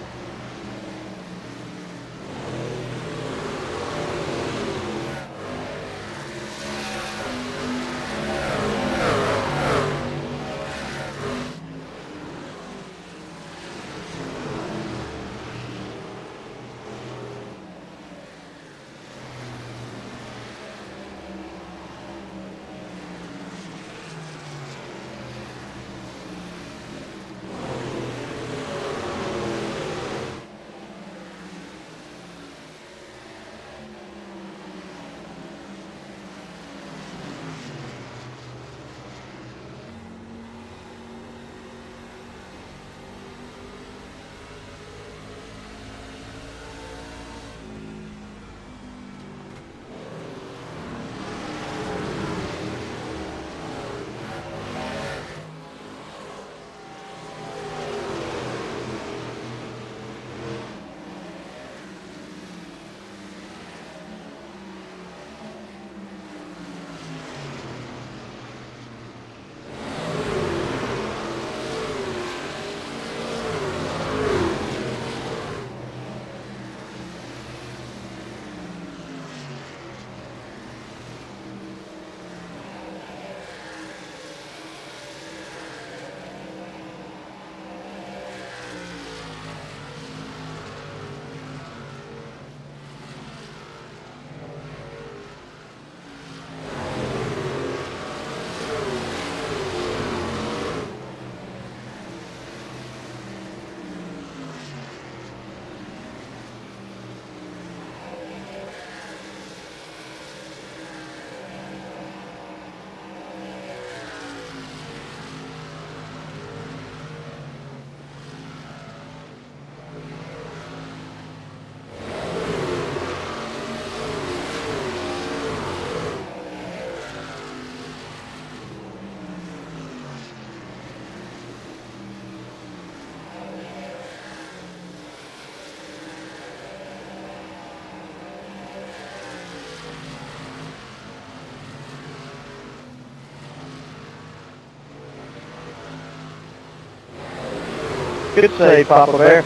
Good save, Papa Bear.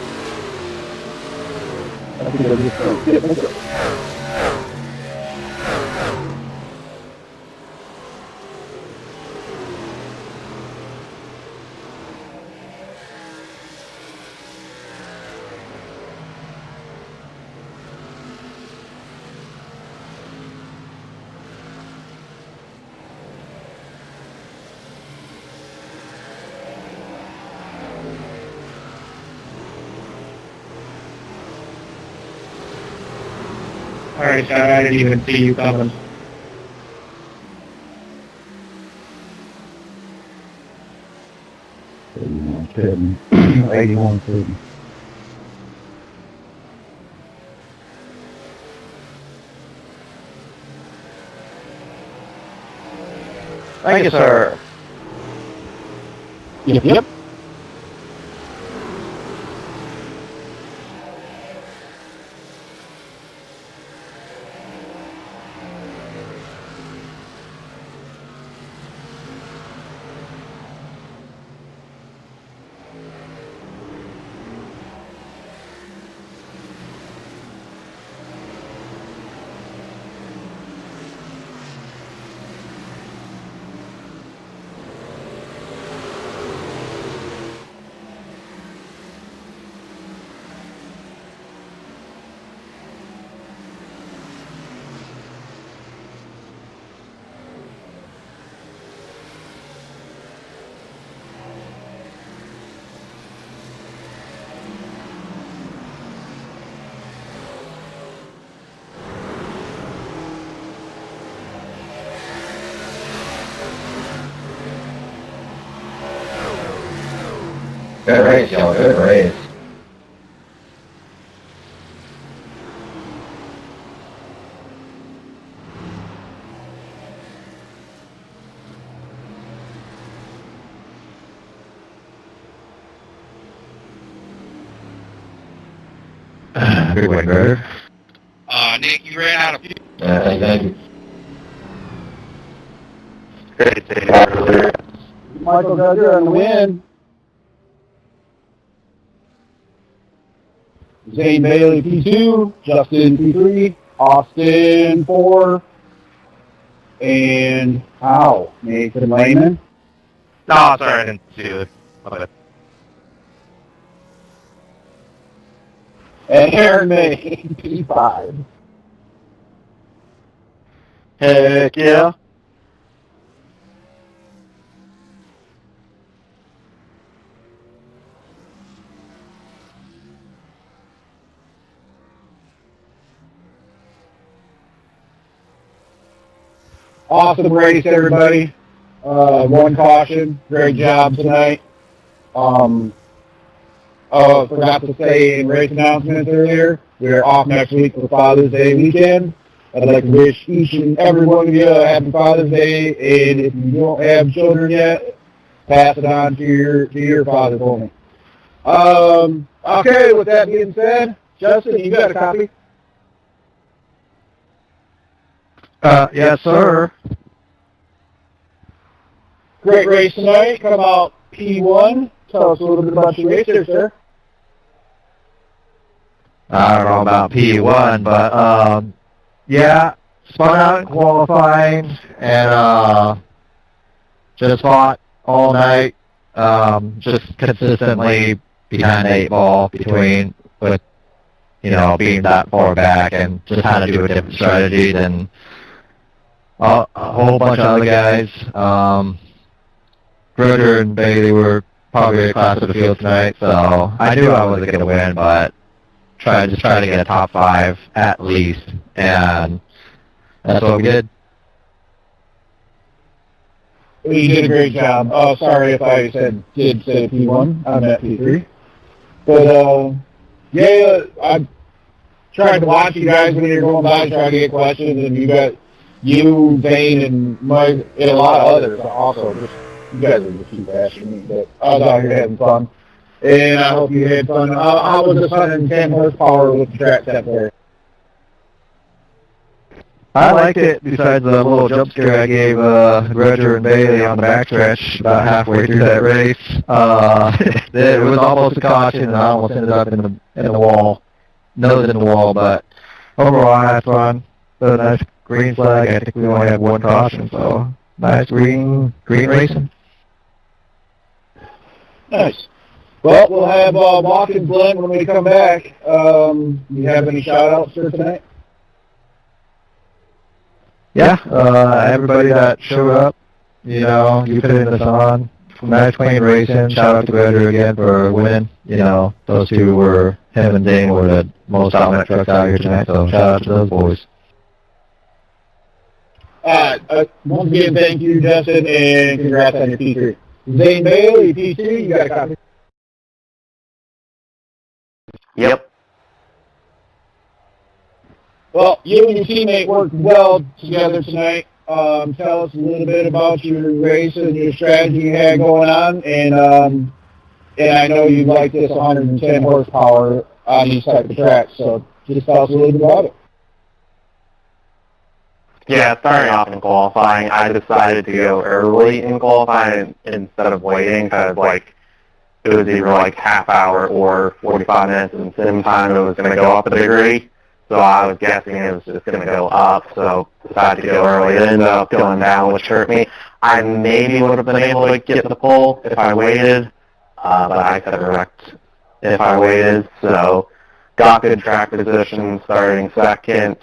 Alright, Scott, I didn't even see you coming. Kidding. 81 kidding. Thank you, sir. Yep. Good race, y'all. Good race. Good win, brother. Nick, you ran out of fuel. Thank you. Great save earlier. Michael got good on the win. Zane Bailey P2, Justin P3, Austin 4, and Nathan Lehman. No, sorry, I didn't see you. Okay. And Aaron May P5. Heck yeah. Awesome race, everybody. One caution. Great job tonight. Forgot to say in race announcements earlier, we're off next week for Father's Day weekend. I'd like to wish each and every one of you a happy Father's Day, and if you don't have children yet, pass it on to your father for me. Okay, with that being said, Justin, you got a copy? Yes, sir. Great race tonight. Come out P1. Tell us a little bit about your race there, sir. I don't know about P1, but, yeah, spun out in qualifying and, just fought all night, just consistently behind the 8 ball with, being that far back and just had to do a different strategy than a whole bunch of other guys. Gruder and Bailey were probably a class of the field tonight, so I knew I wasn't going to win, but try to get a top 5 at least, and that's what we did. You did a great job. Sorry if I did say P1. I meant P3. But, yeah, I tried to watch you guys when you're going by, trying to get questions, and you, Zane, and Mike, and a lot of others also. You guys are just too fast for me, but I was out here having fun. And I hope you had fun. How was this 110 horsepower with the track set there? I liked it, besides the little jump scare I gave Roger and Bailey on the backstretch about halfway through that race. It was almost a caution, and I almost ended up in the wall, nose in the wall, but overall I had fun. So nice green flag. I think we only had one caution, so nice green racing. Nice. Well, we'll have Watkins Glen when we come back. You have any shout-outs for tonight? Yeah, everybody that showed up, you put in the sun. Nice clean racing. Shout out to Roger again for winning. Those two were, him and Dane were the most dominant trucks out here tonight, so shout out to those boys. Once again, thank you, Justin, and congrats on your P3. Zane Bailey, P2, you got a copy? Yep. Well, you and your teammate worked well together tonight. Tell us a little bit about your race and your strategy you had going on, and I know you like this 110 horsepower on these type of tracks, so just tell us a little bit about it. Yeah, starting off in qualifying, I decided to go early in qualifying instead of waiting, because it was either half hour or 45 minutes, and sim time it was going to go up a degree. So I was guessing it was just going to go up, so decided to go early. It ended up going down, which hurt me. I maybe would have been able to get the pole if I waited, but I could have wrecked if I waited. So got good track position, starting second.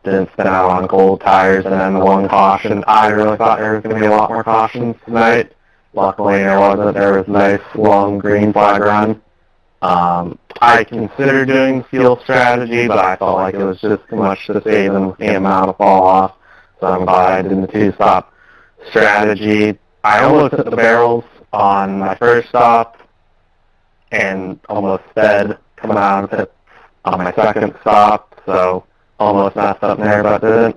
Didn't spin out on cold tires, and then the one caution. I really thought there was going to be a lot more cautions tonight. Luckily there wasn't. There was a nice long green flag run. I considered doing the field strategy, but I felt like it was just too much to save and the amount of fall off. So I'm glad I did the two-stop strategy. I almost hit the barrels on my first stop and almost sped coming out of it on my second stop. So almost messed up there, but didn't.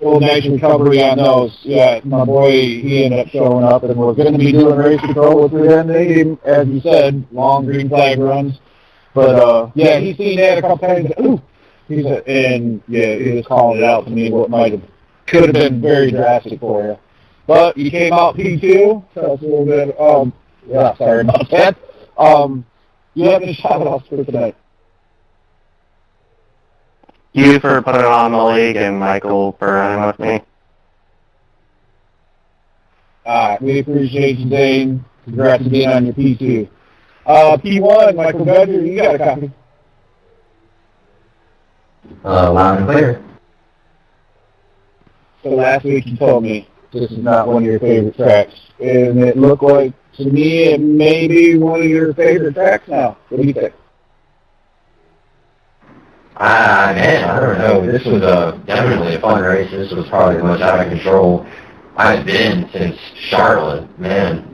Well, nice recovery on those. Yeah, my boy, he ended up showing up, and we're going to be doing race control with him, as you said, long green flag runs. But, yeah, he's seen that a couple times. Ooh! He was calling it out to me what could have been very drastic for you. But you came out P2. Tell us a little bit. Yeah, sorry about that. You have any shout-outs for tonight? You for putting on the league, and Michael for running with me. We appreciate you, Dane. Congrats again on your P2. P1, Michael Gudger, you got a copy. Loud and clear. So last week you told me this is not one of your favorite tracks, and it looked like, to me, it may be one of your favorite tracks now. What do you think? Man, I don't know. This was definitely a fun race. This was probably the most out of control I've been since Charlotte. Man,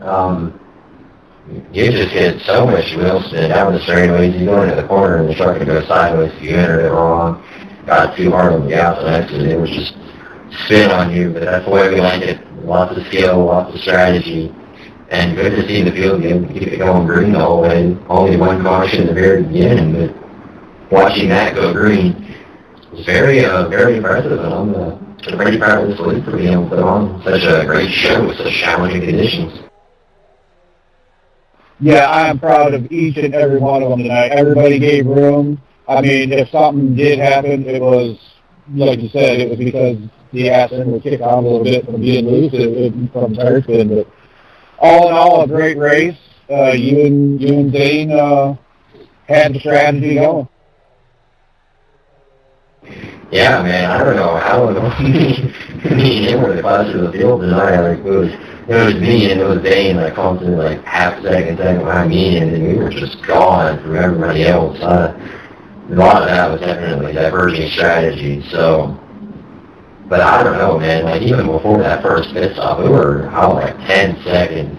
you just get so much wheel spin down the straightaways. You go into the corner and the truck would go sideways if you entered it wrong. Got too hard on the outside exit. It was just spin on you, but that's the way we like it. Lots of skill, lots of strategy. And good to see the field keep it going green the whole way. Only one caution at the very beginning, but watching that go green was very impressive, and I'm pretty proud of this league for being able to put on such a great show with such challenging conditions. Yeah, I am proud of each and every one of them tonight. Everybody gave room. I mean, if something did happen, it was, like you said, it was because the accident was kicked out a little bit from being loose from tire spin. But all in all, a great race. You and Dane had the strategy going. Yeah, man, I don't know how me and him were the class of the field tonight. Like, it was me and it was Dane, constantly half a second behind me, and then we were just gone from everybody else. A lot of that was definitely diverging strategy, so, but I don't know, man, even before that first pit stop, we were out 10 seconds.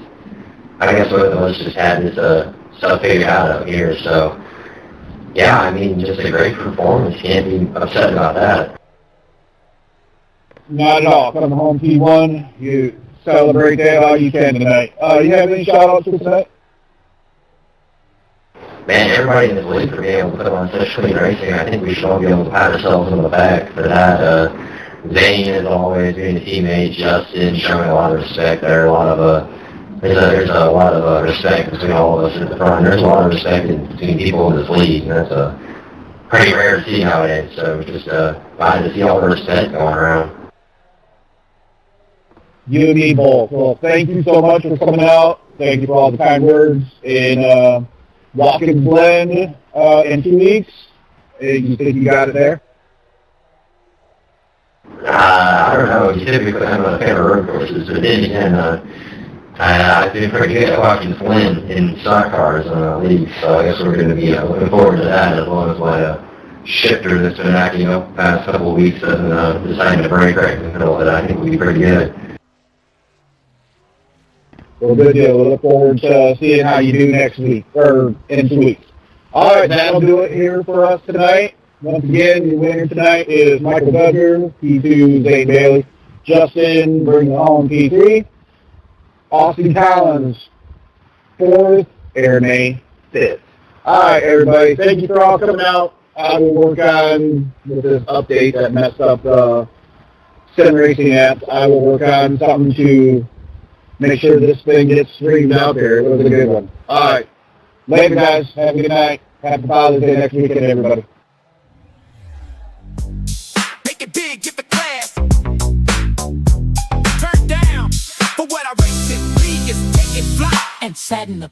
I guess both of us just had this stuff figured out here, so. Yeah, I mean, just a great performance. Can't be upset about that. Not at all. Coming home P1, you celebrate that all you can tonight. You have any shout-outs for tonight? man, everybody in this league for being able to put on such clean racing. I think we should all be able to pat ourselves on the back for that. Zane, as always, being a teammate, Justin, showing a lot of respect there, a lot of, there's a lot of respect between all of us at the front. There's a lot of respect between people in this league, and that's pretty rare to see nowadays. So just glad to see all the respect going around. You and me both. Well, thank you so much for coming out. Thank you for all the kind words. And Watkins Blend in 2 weeks. You think you got it there? I don't know. You typically I'm a fan of road courses, but then again, I've been pretty good at watching Flynn in stock cars leagues, so I guess we're going to be looking forward to that, as long as my shifter that's been acting up the past couple of weeks and deciding to break right in the middle of it. I think we'll be pretty good. Well, good deal. We'll look forward to seeing how you do next week, or in 2 weeks. All right, that'll do it here for us tonight. Once again, your winner tonight is Michael Duggar, P2, Zane Bailey. Justin bringing home P3. Austin Collins, 4th. Aaron May, 5th. All right, everybody. Thank you for all coming out. I will work on, with this update that messed up the Sim Racing apps, I will work on something to make sure this thing gets streamed out there. It was a good one. All right. Later, guys. Have a good night. Happy Father's Day next weekend, everybody. Make it big, get the class. Turn down for what I race it. Be is take it fly and sadden the